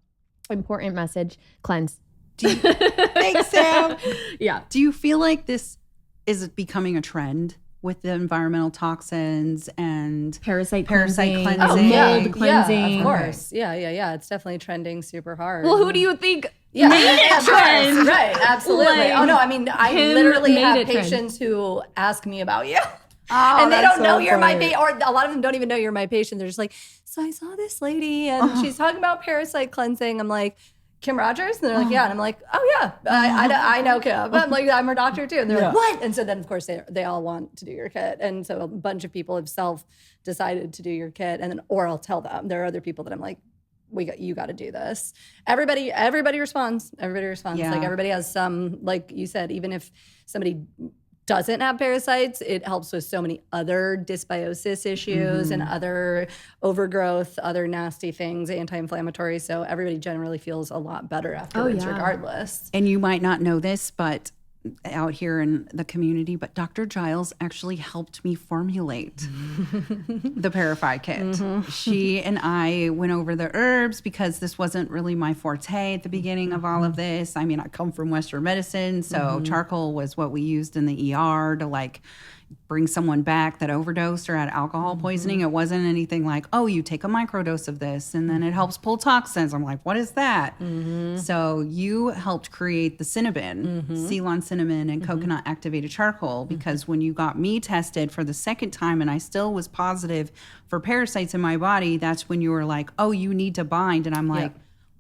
important message, cleanse. Thanks, Sam. Yeah. Do you feel like this is becoming a trend with the environmental toxins and Parasite cleansing? mold Yeah, cleansing? of course. Yeah. It's definitely trending super hard. Well, who do you think Yeah, made it trend? right, absolutely. Like, Oh no, I mean, I Kim literally made have it trend. patients who ask me about you. Oh, And they that's don't know so you're my funny. patient, or a lot of them don't even know you're my patient. They're just like, so I saw this lady and she's talking about parasite cleansing. I'm like, Kim Rogers? And they're like, yeah. And I'm like, oh yeah, I know Kim. I'm like, I'm her doctor too. And they're like, what? And so then of course they all want to do your kit. And so a bunch of people have self-decided to do your kit, and then, or I'll tell them. There are other people that I'm like, you got to do this. Everybody responds. Yeah. Like everybody has some, like you said, even if somebody doesn't have parasites, it helps with so many other dysbiosis issues and other overgrowth, other nasty things, anti-inflammatory. So everybody generally feels a lot better afterwards, regardless. And you might not know this, but out here in the community, but Dr. Giles actually helped me formulate the ParaFy Kit. She and I went over the herbs because this wasn't really my forte at the beginning of all of this. I mean, I come from Western medicine, so charcoal was what we used in the ER to like bring someone back that overdosed or had alcohol poisoning. It wasn't anything like, oh, you take a microdose of this and then it helps pull toxins. I'm like, what is that? So you helped create the cinnamon, Ceylon cinnamon and coconut activated charcoal, because when you got me tested for the second time and I still was positive for parasites in my body, that's when you were like, oh, you need to bind. And I'm like,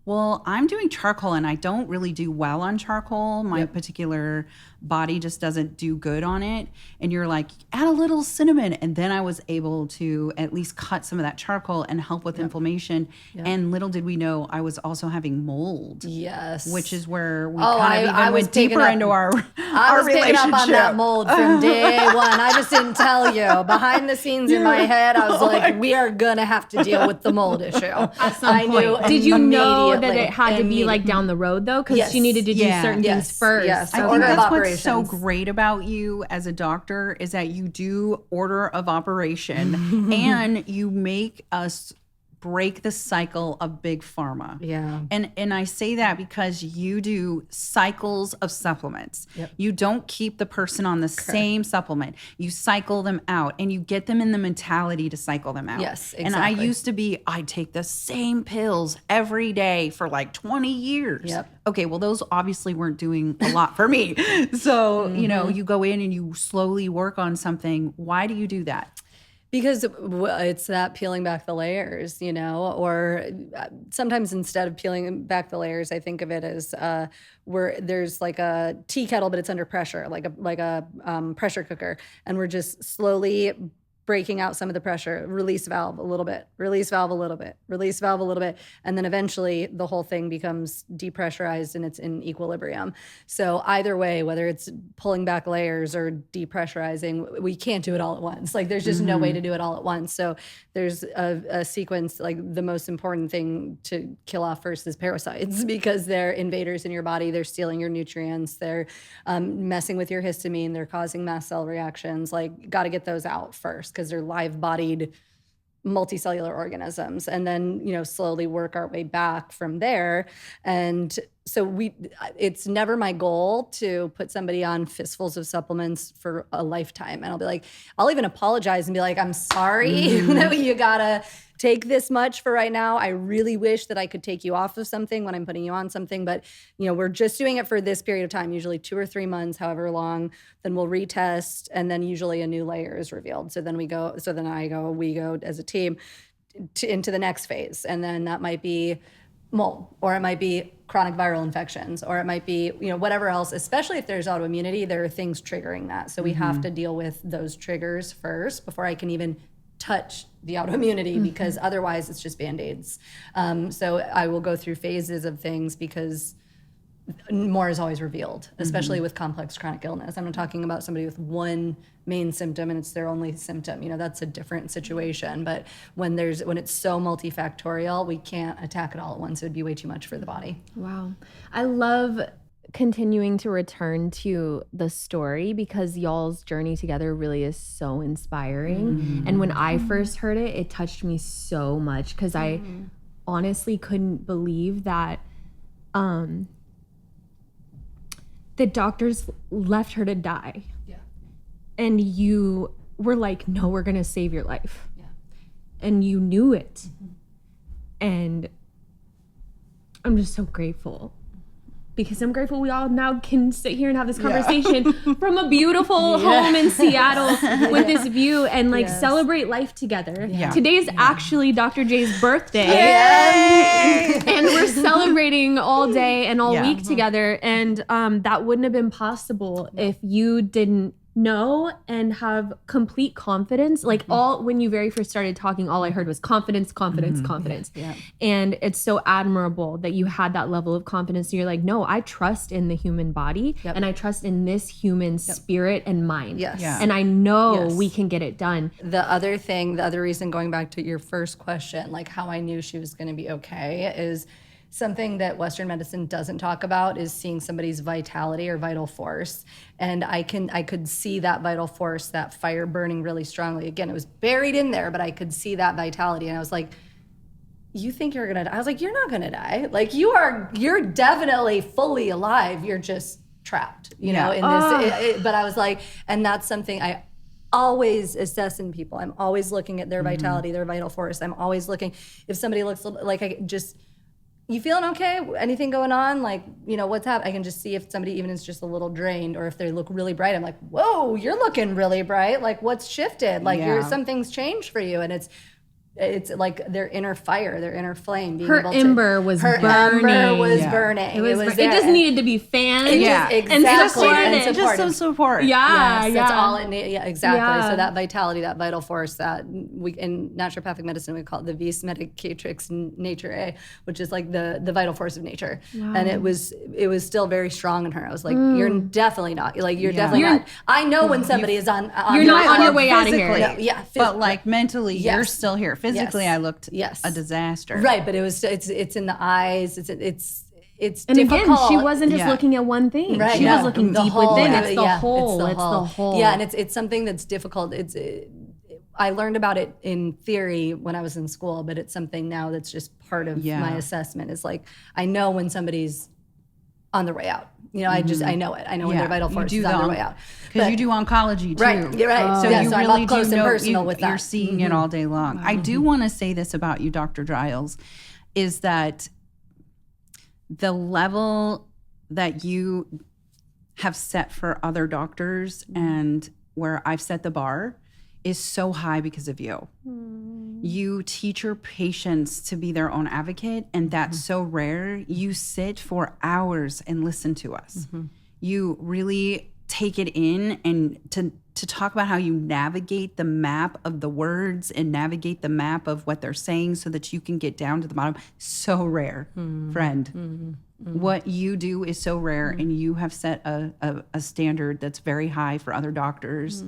well, I'm doing charcoal and I don't really do well on charcoal. My particular body just doesn't do good on it. And you're like, add a little cinnamon. And then I was able to at least cut some of that charcoal and help with inflammation. And little did we know I was also having mold. Yes. Which is where we I even went deeper into our I was relationship. picking up on that mold from day one. I just didn't tell you. Behind the scenes in my head, I was like, we are going to have to deal with the mold issue. I knew. Did you know that immediately. it had to be like down the road though? Because you needed to do certain things first. Yes. I think Order of that's what's so operations. great about you as a doctor is that you do order of operation and you make us break the cycle of big pharma. Yeah. And I say that because you do cycles of supplements. You don't keep the person on the same supplement. You cycle them out and you get them in the mentality to cycle them out. Yes, exactly. And I used to be, I'd take the same pills every day for like 20 years. Okay, well, those obviously weren't doing a lot for me. So, you know, you go in and you slowly work on something. Why do you do that? Because it's that peeling back the layers, you know, or sometimes instead of peeling back the layers, I think of it as where there's like a tea kettle, but it's under pressure, like a pressure cooker. And we're just slowly breaking out some of the pressure, release valve a little bit, release valve a little bit, release valve a little bit. And then eventually the whole thing becomes depressurized and it's in equilibrium. So either way, whether it's pulling back layers or depressurizing, we can't do it all at once. Like there's just no way to do it all at once. So there's a sequence, like the most important thing to kill off first is parasites because they're invaders in your body. They're stealing your nutrients. They're messing with your histamine. They're causing mast cell reactions. Like got to get those out first, because they're live-bodied multicellular organisms, and then, you know, slowly work our way back from there. And so it's never my goal to put somebody on fistfuls of supplements for a lifetime. And I'll be like, I'll even apologize and be like, I'm sorry that you gotta take this much for right now. I really wish that I could take you off of something when I'm putting you on something, but you know, we're just doing it for this period of time, usually 2 or 3 months, however long, then we'll retest. And then usually a new layer is revealed. So then we go as a team into the next phase. And then that might be mold, or it might be chronic viral infections, or it might be, you know, whatever else, especially if there's autoimmunity, there are things triggering that. So we have to deal with those triggers first before I can even touch the autoimmunity, because otherwise it's just Band-Aids. So I will go through phases of things because more is always revealed, especially with complex chronic illness. I'm not talking about somebody with one main symptom and it's their only symptom. You know, that's a different situation. But when it's so multifactorial, we can't attack it all at once. It would be way too much for the body. Wow. I love continuing to return to the story because y'all's journey together really is so inspiring. And when I first heard it, it touched me so much because I honestly couldn't believe that the doctors left her to die. Yeah. And you were like, no, we're going to save your life. Yeah. And you knew it. Mm-hmm. And I'm just so grateful. Because I'm grateful we all now can sit here and have this conversation from a beautiful home in Seattle with this view and like celebrate life together. Yeah. Today is actually Dr. J's birthday. And we're celebrating all day and all week together. And that wouldn't have been possible if you didn't know and have complete confidence. Like when you very first started talking, all I heard was confidence. Yeah. And it's so admirable that you had that level of confidence. So you're like, no, I trust in the human body and I trust in this human spirit and mind. Yes. Yeah. And I know we can get it done. The other reason, going back to your first question, like how I knew she was going to be okay, is something that Western medicine doesn't talk about is seeing somebody's vitality or vital force. And I could see that vital force, that fire burning really strongly. Again, it was buried in there, but I could see that vitality. And I was like, you think you're gonna die? I was like, you're not gonna die. Like you're definitely fully alive. You're just trapped, you know, in this. But I was like, and that's something I always assess in people. I'm always looking at their vitality, their vital force. I'm always looking, if somebody looks like you feeling okay? Anything going on? Like, you know, what's happening? I can just see if somebody even is just a little drained, or if they look really bright. I'm like, whoa, you're looking really bright. Like, what's shifted? Like, something's changed for you. And it's like their inner fire, their inner flame. Her ember was burning. It just needed to be fanned. Exactly. And just some support. That's all it needed. Yeah, exactly. Yeah. So that vitality, that vital force, that we in naturopathic medicine we call it the vis medicatrix naturae, which is like the vital force of nature. Wow. And it was still very strong in her. I was like, you're definitely not. Like you're definitely not. I know when somebody is on. You're not on your way out of here. No, but like mentally, you're still here. Physically, I looked a disaster. Right, but it's in the eyes. It's and difficult. Again, she wasn't just looking at one thing. Right, she was looking deep within. It's the whole. It's the whole. Yeah, and it's something that's difficult. I learned about it in theory when I was in school, but it's something now that's just part of my assessment. Is like I know when somebody's on their way out. You know, I know it. I know when their vital force is on their way out. Because you do oncology too. Right, you're right. So you so really I'm up close do and know, personal with that. You're seeing it all day long. I do want to say this about you, Dr. Giles, is that the level that you have set for other doctors and where I've set the bar is so high because of you. You teach your patients to be their own advocate, and that's so rare. You sit for hours and listen to us. You really take it in, and to talk about how you navigate the map of the words and navigate the map of what they're saying so that you can get down to the bottom. So rare, friend. What you do is so rare, and you have set a standard that's very high for other doctors.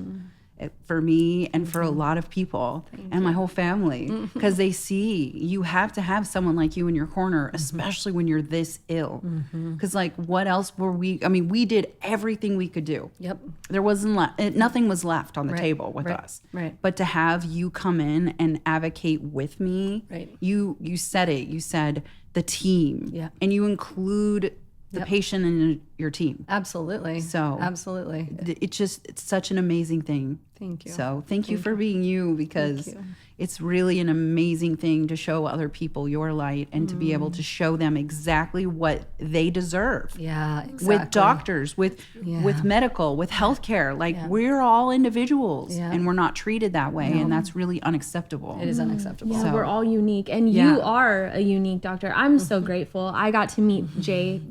For me and for a lot of people and my whole family, because they see you have to have someone like you in your corner, especially when you're this ill. Because like, what else were we? I mean, we did everything we could do. Yep. There wasn't nothing was left on the table with us. Right. But to have you come in and advocate with me, you said it. You said the team, and you include the patient in your team. Absolutely. So absolutely. It's such an amazing thing. Thank you. So thank you for being you, because it's really an amazing thing to show other people your light and to be able to show them exactly what they deserve. Yeah, exactly. With doctors, with medical, with healthcare. Like we're all individuals and we're not treated that way. And that's really unacceptable. It is unacceptable. Yeah, so we're all unique. And you are a unique doctor. I'm so grateful. I got to meet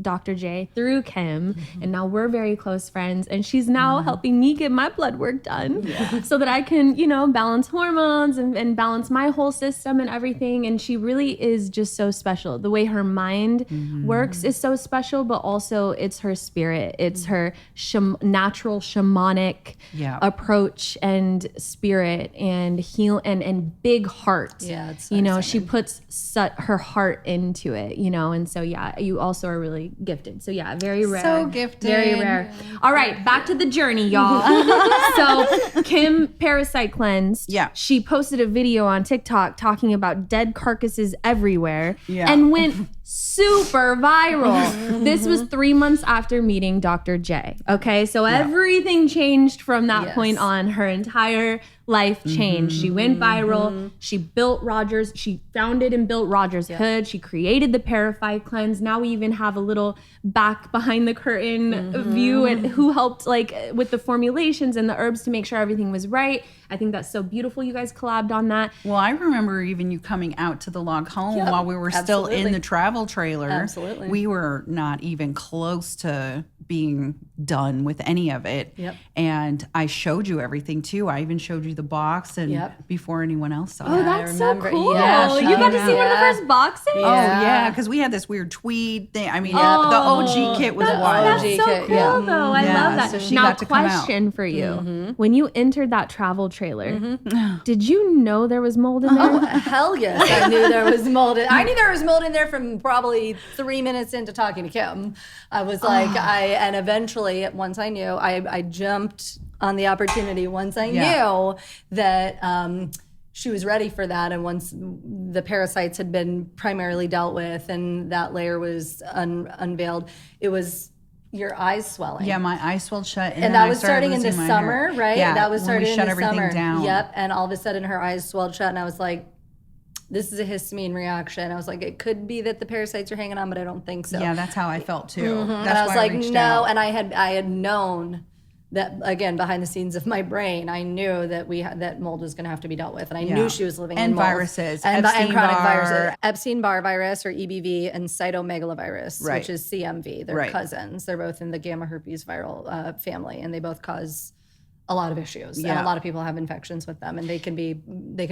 Dr. J through Kim, and now we're very close friends. And she's now helping me get my blood work done so that I can, balance hormones and balance my whole system and everything. And she really is just so special. The way her mind works is so special, but also it's her spirit. It's her natural shamanic approach and spirit and and big heart. Yeah, it's so she puts her heart into it, and so you also are really gifted. So very rare. So gifted. Very rare. All right, back to the journey, y'all. So Kim Parasite Cleanse. Yeah. She posted a video on TikTok talking about dead carcasses everywhere and went super viral. This was 3 months after meeting Dr. J. Okay, so everything changed from that point on. Her entire life changed. She went viral. She built Rogers. She founded and built Rogers Hood. She created the ParaFy Cleanse. Now we even have a little back behind the curtain view and who helped like with the formulations and the herbs to make sure everything was right. I think that's so beautiful. You guys collabed on that. Well, I remember even you coming out to the log home while we were still in the travel trailer. Absolutely. We were not even close to being done with any of it. Yep. And I showed you everything too. I even showed you the box and before anyone else saw Oh, it. that's so cool. Yeah, you got to see one of the first boxes? Oh yeah, because we had this weird tweed thing. I mean, the OG kit was wild. That's so cool though. I love that. So she now, got to come out. question for you. When you entered that travel trailer, did you know there was mold in there? Oh, hell yes. I knew there was mold. I knew there was mold in there from probably 3 minutes into talking to Kim. I was like, and eventually, once I knew, I jumped on the opportunity once I knew that she was ready for that. And once the parasites had been primarily dealt with and that layer was unveiled, it was your eyes swelling. Yeah, my eyes swelled shut. And that was starting in the summer, right? Yeah, that was starting in the everything summer. Down. Yep. And all of a sudden her eyes swelled shut and I was like, this is a histamine reaction. I was like, it could be that the parasites are hanging on, but I don't think so. Yeah, that's how I felt too. That's And I was why like, I reached no. out. And I had known that, again, behind the scenes of my brain, I knew that that mold was going to have to be dealt with. And I knew she was living in mold. Viruses. And chronic Epstein-Barr. viruses. Epstein-Barr virus or EBV and cytomegalovirus, Right. which is CMV. They're cousins. They're both in the gamma herpes viral family, and they both cause a lot of issues. And a lot of people have infections with them, and they can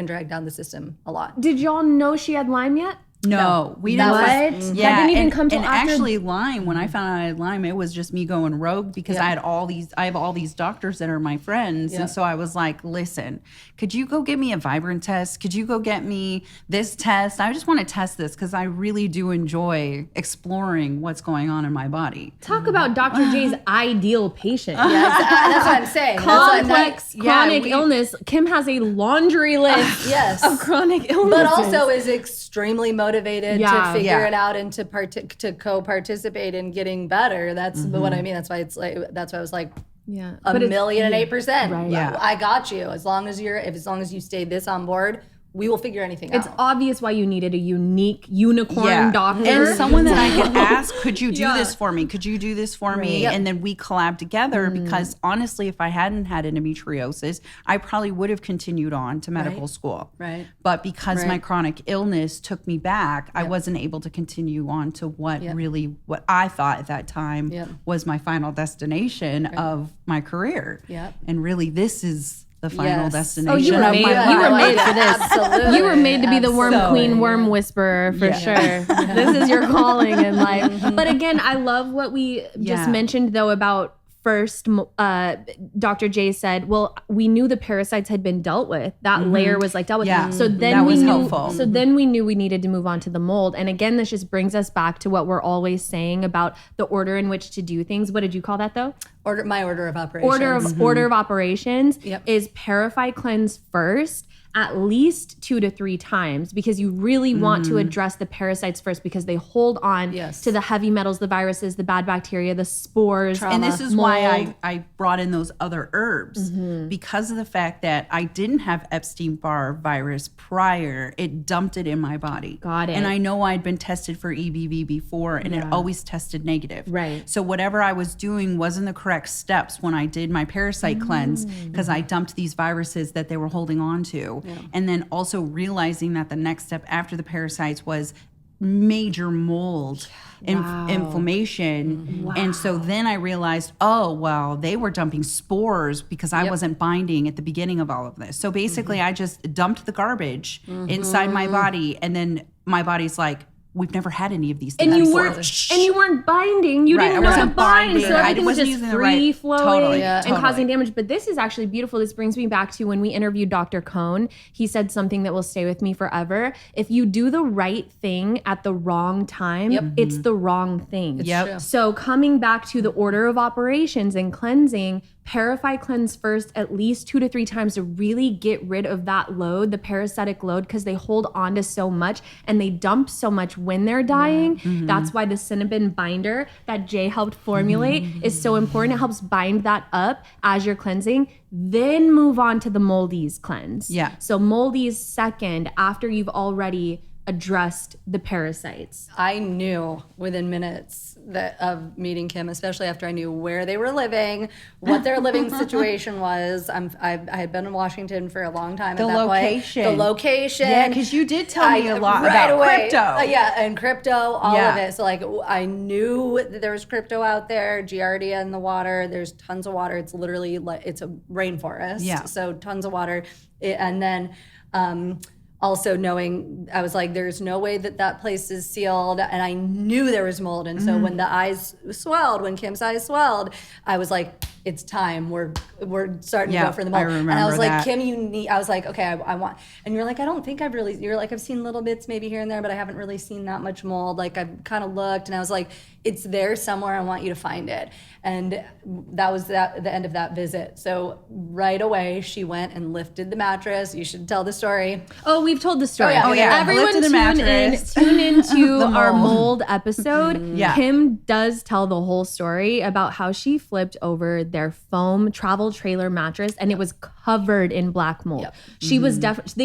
drag down the system a lot. Did y'all know she had Lyme yet? No, we didn't. That didn't even come till and after. actually, Lyme. When I found out I had Lyme, it was just me going rogue because I have all these doctors that are my friends, and so I was like, "Listen, could you go get me a Vibrant test? Could you go get me this test? I just want to test this because I really do enjoy exploring what's going on in my body." Talk about Dr. J's ideal patient. That's what I'm saying. Complex chronic illness. Kim has a laundry list of chronic illnesses. But also is extremely motivated to figure it out and to co-participate in getting better. That's what I mean. That's why it's like, that's why I was like, Yeah, 1,008%. Right. Yeah. I got you. As long as you stay this on board, we will figure anything out. It's obvious why you needed a unique unicorn doctor. And someone that I could ask, could you do this for me? Could you do this for me? And then we collab together because honestly, if I hadn't had endometriosis, I probably would have continued on to medical school. Right. But because my chronic illness took me back, I wasn't able to continue on to what I thought at that time was my final destination of my career. Yep. And really, this is the final destination. Oh, you were made for this. Absolutely. You were made to be the worm queen, worm whisperer for sure. This is your calling in life. But again, I love what we just mentioned though about first, Dr. J said, well, we knew the parasites had been dealt with. That layer was like dealt with. Yeah. So then that was we knew, helpful. So then we knew we needed to move on to the mold. And again, this just brings us back to what we're always saying about the order in which to do things. What did you call that though? My order of operations. Order of operations is ParaFy Cleanse first, at least 2 to 3 times, because you really want to address the parasites first because they hold on to the heavy metals, the viruses, the bad bacteria, the spores. And this is why I brought in those other herbs because of the fact that I didn't have Epstein-Barr virus prior. It dumped it in my body. Got it. And I know I'd been tested for EBV before and it always tested negative. Right. So whatever I was doing wasn't the correct steps when I did my parasite cleanse because I dumped these viruses that they were holding on to. Yeah. And then also realizing that the next step after the parasites was major mold inflammation. And so then I realized, oh, well, they were dumping spores because I wasn't binding at the beginning of all of this. So basically I just dumped the garbage inside my body. And then my body's like, we've never had any of these things before. And you weren't binding. You didn't know to bind. So everything was just free flowing and causing damage. But this is actually beautiful. This brings me back to when we interviewed Dr. Cohn. He said something that will stay with me forever. If you do the right thing at the wrong time, it's the wrong thing. It's true. So coming back to the order of operations and cleansing, ParaFy Cleanse first at least 2 to 3 times to really get rid of that load, the parasitic load, because they hold on to so much and they dump so much when they're dying. That's why the cinnamon binder that Jay helped formulate is so important. It helps bind that up as you're cleansing. Then move on to the moldies cleanse. Yeah. So moldies second after you've already addressed the parasites. I knew within minutes of meeting Kim, especially after I knew where they were living, what their living situation was. I had been in Washington for a long time. The at that location. Point. The location. Yeah, because you did tell me a lot right about away. crypto. And crypto, all of it. So like I knew that there was crypto out there, Giardia in the water. There's tons of water. It's literally it's a rainforest. Yeah. So tons of water. And then also knowing, I was like, there's no way that place is sealed. And I knew there was mold. And so when the eyes swelled, when Kim's eyes swelled, I was like, it's time. We're starting to go for the mold. I remember and I was like, that. Kim, you need, I was like, okay, I want, and you're like, I don't think I've really, you're like, I've seen little bits maybe here and there, but I haven't really seen that much mold. Like I've kind of looked and I was like, it's there somewhere. I want you to find it. And that was the end of that visit. So right away she went and lifted the mattress. You should tell the story. Oh, we've told the story. Oh, yeah. Everyone Lifted the mattress. tune into The our mold. mold episode. Yeah. Kim does tell the whole story about how she flipped over their foam travel trailer mattress and it was covered in black mold. Yep. She was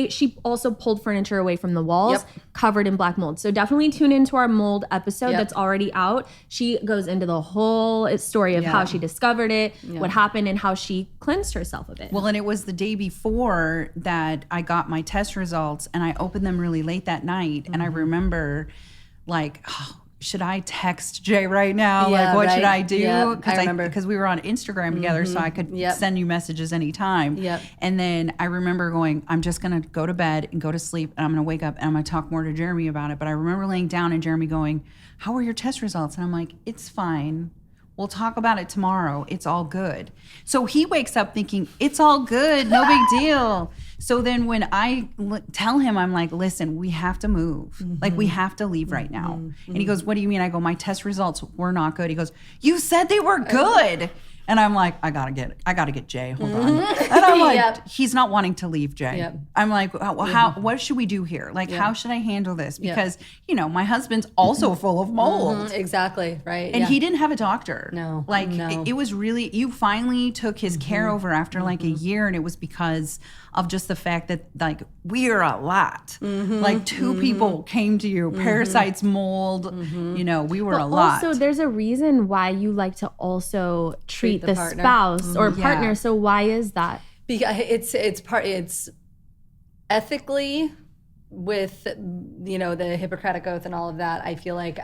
she also pulled furniture away from the walls, covered in black mold. So definitely tune into our mold episode that's already out. She goes into the whole story of how she discovered it, what happened, and how she cleansed herself of it. Well, and it was the day before that I got my test results and I opened them really late that night. And I remember like, should I text Jay right now? Yeah, like, what should right. I do? Yep, I remember. Because we were on Instagram together, so I could send you messages anytime. Yep. And then I remember going, I'm just going to go to bed and go to sleep, and I'm going to wake up and I'm going to talk more to Jeremy about it. But I remember laying down and Jeremy going, how are your test results? And I'm like, it's fine. We'll talk about it tomorrow. It's all good. So he wakes up thinking, it's all good, no big deal. So then when I tell him, I'm like, listen, we have to move. Like, we have to leave right now. And he goes, what do you mean? I go, my test results were not good. He goes, you said they were good. And I'm like, I gotta get Jay. Hold on. And I'm like, he's not wanting to leave Jay. Yep. I'm like, what should we do here? Like, how should I handle this? Because, my husband's also full of mold. Exactly, right. And he didn't have a doctor. No. Like, No. it was really, you finally took his care over after like a year, and it was because of just the fact that, like, we are a lot. Like, 2 people came to you, parasites, mold, we were a lot. Also, there's a reason why you like to also treat the partner. spouse or Yeah. partner. So why is that? Because it's ethically with the Hippocratic Oath and all of that. I feel like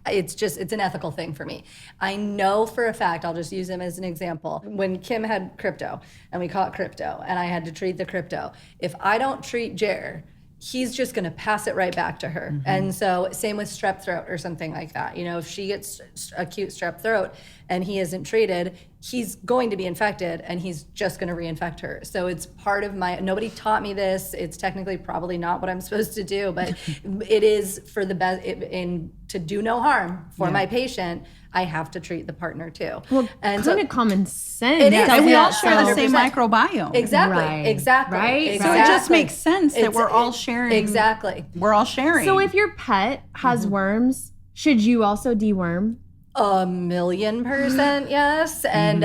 it's an ethical thing for me. I know for a fact, I'll just use him as an example. When Kim had crypto and we caught crypto and I had to treat the crypto, if I don't treat Jer, he's just going to pass it right back to her. And so same with strep throat or something like that. If she gets acute strep throat and he isn't treated, he's going to be infected and he's just going to reinfect her. So it's part of nobody taught me this. It's technically probably not what I'm supposed to do, but it is for the best to do no harm for my patient. I have to treat the partner too. Well, and kind so, of common sense. It is. and we all Yeah, share the same 100%. microbiome. Exactly. Right. Exactly. Right? So it just makes sense that we're all sharing. Exactly. We're all sharing. So if your pet has worms, should you also deworm? 1,000,000% yes. And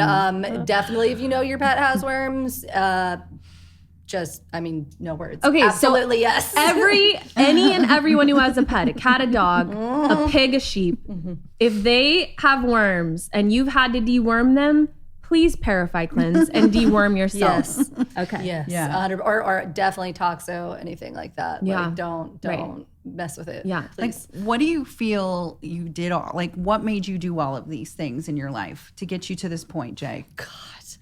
definitely if you know your pet has worms, no words. Okay, absolutely yes. Any and everyone who has a pet, a cat, a dog, a pig, a sheep, if they have worms and you've had to deworm them, please ParaFy Cleanse and deworm yourself. Yes. Okay. Yes. Yeah. Or definitely toxo, anything like that. Yeah. Like don't Right. mess with it. Yeah. Please. Like, what do you feel you did what made you do all of these things in your life to get you to this point, Jay?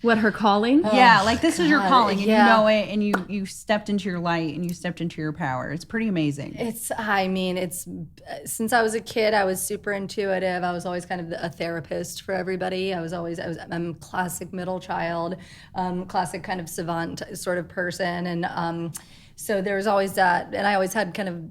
What, her calling? Yeah, like this is your calling, and yeah. you know it, and you stepped into your light and you stepped into your power. It's pretty amazing. It's since I was a kid, I was super intuitive. I was always kind of a therapist for everybody. I'm a classic middle child, classic kind of savant sort of person. And so there was always that. And I always had kind of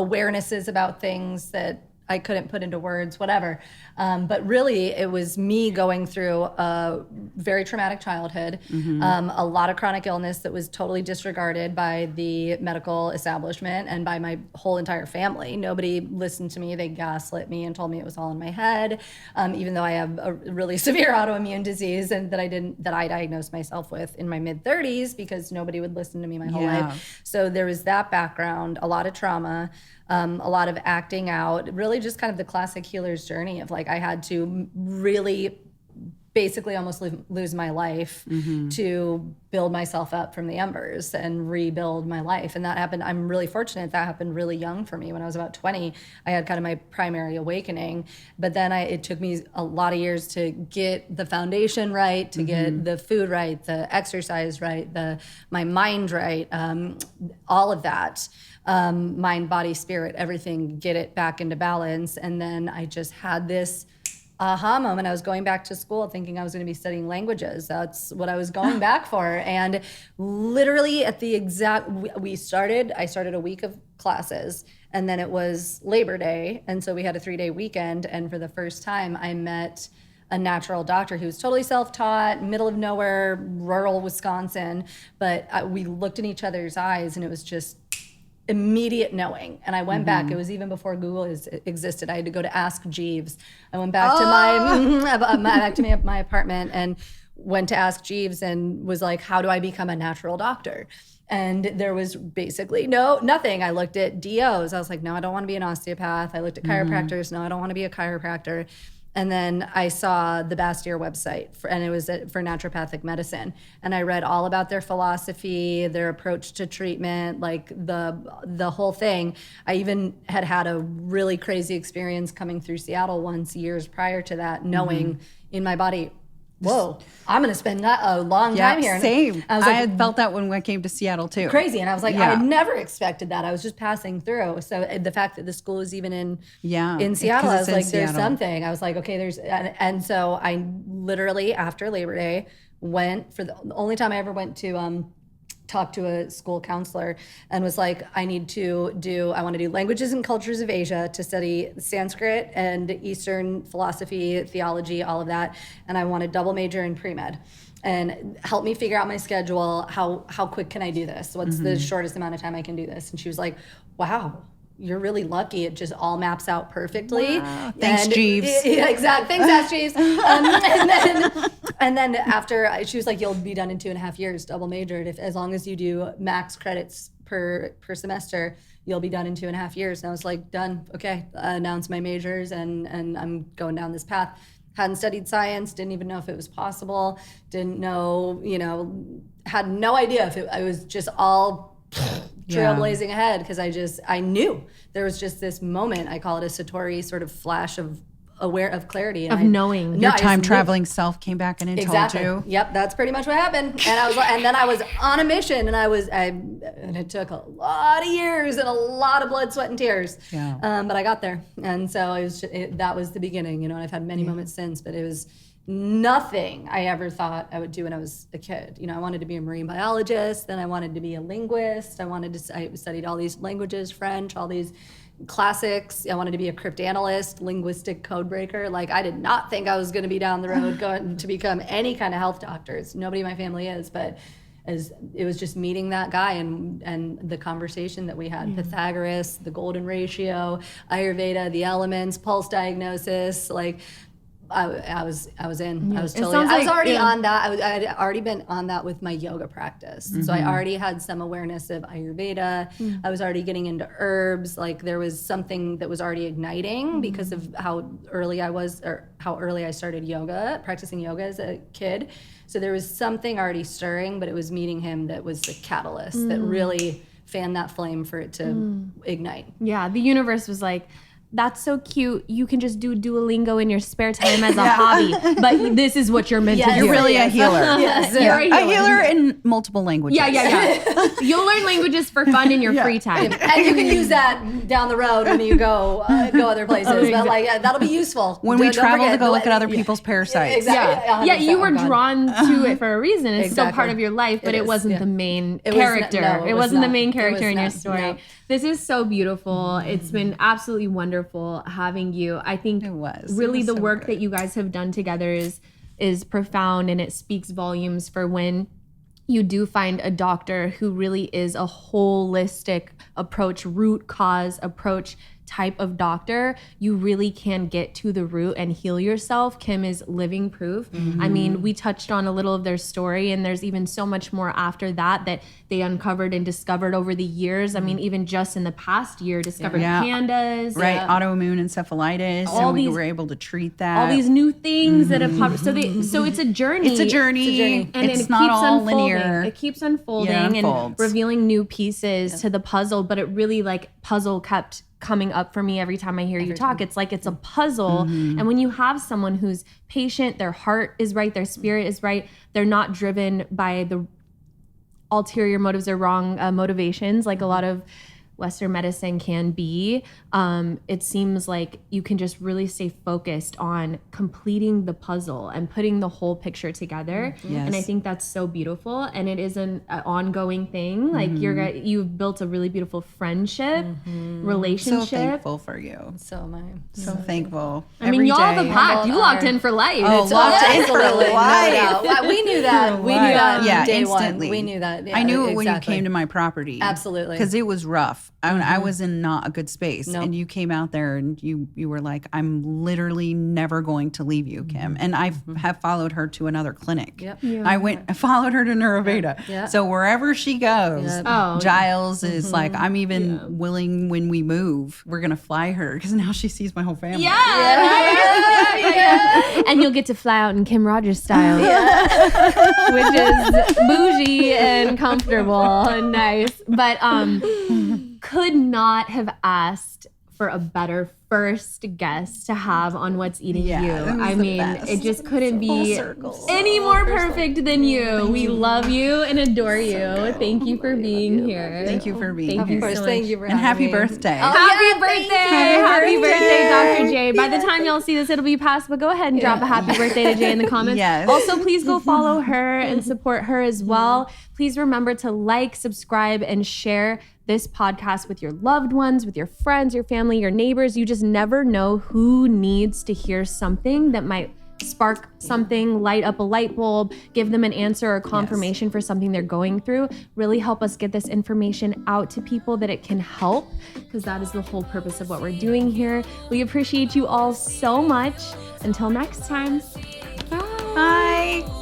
awarenesses about things that I couldn't put into words, whatever. But really, it was me going through a very traumatic childhood, a lot of chronic illness that was totally disregarded by the medical establishment and by my whole entire family. Nobody listened to me. They gaslit me and told me it was all in my head, even though I have a really severe autoimmune disease and that I diagnosed myself with in my mid-30s because nobody would listen to me my whole life. So there was that background, a lot of trauma. A lot of acting out, really just kind of the classic healer's journey of like I had to really basically almost lose my life to build myself up from the embers and rebuild my life. And that happened, I'm really fortunate that happened really young for me. When I was about 20, I had kind of my primary awakening. But then it took me a lot of years to get the foundation right, to get the food right, the exercise right, my mind right, all of that. Mind, body, spirit, everything, get it back into balance. And then I just had this aha moment. I was going back to school thinking I was going to be studying languages. That's what I was going back for. And literally at the exact, I started a week of classes and then it was Labor Day. And so we had a 3-day weekend. And for the first time I met a natural doctor who was totally self-taught, middle of nowhere, rural Wisconsin. But we looked in each other's eyes and it was just immediate knowing. And I went back, it was even before Google existed. I had to go to Ask Jeeves. I went back to my apartment and went to Ask Jeeves and was like, how do I become a natural doctor? And there was basically nothing. I looked at DOs. I was like, no, I don't want to be an osteopath. I looked at chiropractors. No, I don't want to be a chiropractor. And then I saw the Bastyr website, and it was for naturopathic medicine. And I read all about their philosophy, their approach to treatment, like the whole thing. I even had a really crazy experience coming through Seattle once years prior to that, knowing in my body, whoa, I'm going to spend a long time here. Same. I had felt that when I came to Seattle too. Crazy. And I was like, I had never expected that. I was just passing through. So the fact that the school is even in Seattle, I was like, there's something. I was like, okay, and so I literally after Labor Day went for the only time I ever went to talk to a school counselor and was like, I want to do languages and cultures of Asia to study Sanskrit and Eastern philosophy, theology, all of that. And I want to double major in pre-med and help me figure out my schedule. How quick can I do this? What's the shortest amount of time I can do this? And she was like, wow, you're really lucky. It just all maps out perfectly. Wow. Thanks, Jeeves. Yeah, exactly. Thanks, Ask Jeeves. And then after, she was like, you'll be done in 2.5 years, double majored. As long as you do max credits per semester, you'll be done in 2.5 years. And I was like, done. Okay. Announced my majors and I'm going down this path. Hadn't studied science, didn't even know if it was possible, didn't know, had no idea if it was just all trailblazing ahead, because I knew there was just this moment. I call it a Satori sort of flash of clarity of knowing. Your time traveling self came back and told you. Yep, that's pretty much what happened. And I was like, and then I was on a mission, and it took a lot of years and a lot of blood, sweat, and tears. Yeah. But I got there, and so that was the beginning. And I've had many moments since, but it was nothing I ever thought I would do when I was a kid. I wanted to be a marine biologist, then I wanted to be a linguist. I studied all these languages, French, all these classics. I wanted to be a cryptanalyst, linguistic code breaker. Like, I did not think I was going to be down the road going to become any kind of health doctor. Nobody in my family is, but it was just meeting that guy and the conversation that we had. Pythagoras, the golden ratio, Ayurveda, the elements, pulse diagnosis, like I was in. I was already on that. I had already been on that with my yoga practice. So I already had some awareness of Ayurveda. I was already getting into herbs. Like, there was something that was already igniting because of how early I started practicing yoga as a kid. So there was something already stirring, but it was meeting him that was the catalyst that really fanned that flame for it to ignite. Yeah, the universe was like, that's so cute. You can just do Duolingo in your spare time as a hobby, but this is what you're meant to do. You're really a healer. Yes, you're a healer in multiple languages. Yeah. You'll learn languages for fun in your free time. And you can use that down the road when you go other places. But that'll be useful. When we travel to go look at other people's parasites. Exactly. Yeah, you were drawn to it for a reason. It's still part of your life, but it wasn't the main character. It wasn't the main character in your story. No. This is so beautiful. It's been absolutely wonderful. wonderful having you. I think It was the so work good. that you guys have done together is profound, and it speaks volumes for when you do find a doctor who really is a holistic approach, root cause approach type of doctor. You really can get to the root and heal yourself. Kim is living proof. I mean, we touched on a little of their story, and there's even so much more after that they uncovered and discovered over the years. I mean, even just in the past year, discovered pandas. Right, autoimmune encephalitis. All and we these- were able to treat that. All these new things that have popped. So it's a journey. It's a journey. And it's it not keeps all unfolding. linear. It keeps unfolding Yeah, and unfolds. revealing new pieces to the puzzle. But it really puzzle kept coming up for me every time I hear you talk. It's like it's a puzzle. And when you have someone who's patient, their heart is right, their spirit is right, they're not driven by the ulterior motives or wrong motivations like a lot of Western medicine can be. It seems like you can just really stay focused on completing the puzzle and putting the whole picture together. Yes. And I think that's so beautiful. And it is an ongoing thing. Like you've built a really beautiful friendship, relationship. So thankful for you. So am I. So thankful. I mean, Every y'all have a day. pact. You locked in for life. Oh, locked in for Absolutely, no life. doubt. We knew that. We knew that Yeah, day instantly. one. We knew that. Yeah, I knew it when you exactly. came to my property. Absolutely. Because it was rough. I was in not a good space. Nope. And you came out there and you were like, I'm literally never going to leave you, Kim. And I have followed her to another clinic. Yep. I followed her to Neuroveda. Yeah. So wherever she goes, Yep. Oh. Giles is like, I'm even willing when we move, we're going to fly her because now she sees my whole family. And you'll get to fly out in Kim Rogers style, which is bougie and comfortable and nice. But could not have asked for a better first guest to have on What's Eating Yeah, You. that was I the mean, best. it just couldn't be circle. any more perfect than you. We love you and adore you. Thank you for being here. Thank you for being Thank here. you Of course, so thank much. you for And having happy me. birthday. Happy birthday! Happy birthday, birthday. Dr. J. By the time y'all see this, it'll be past, but go ahead and drop a happy birthday to Jay in the comments. Yes. Also, please go follow her and support her as well. Please remember to like, subscribe, and share this podcast with your loved ones, with your friends, your family, your neighbors. You just never know who needs to hear something that might spark something, light up a light bulb, give them an answer or confirmation for something they're going through. Really help us get this information out to people that it can help, because that is the whole purpose of what we're doing here. We appreciate you all so much. Until next time. Bye. Bye.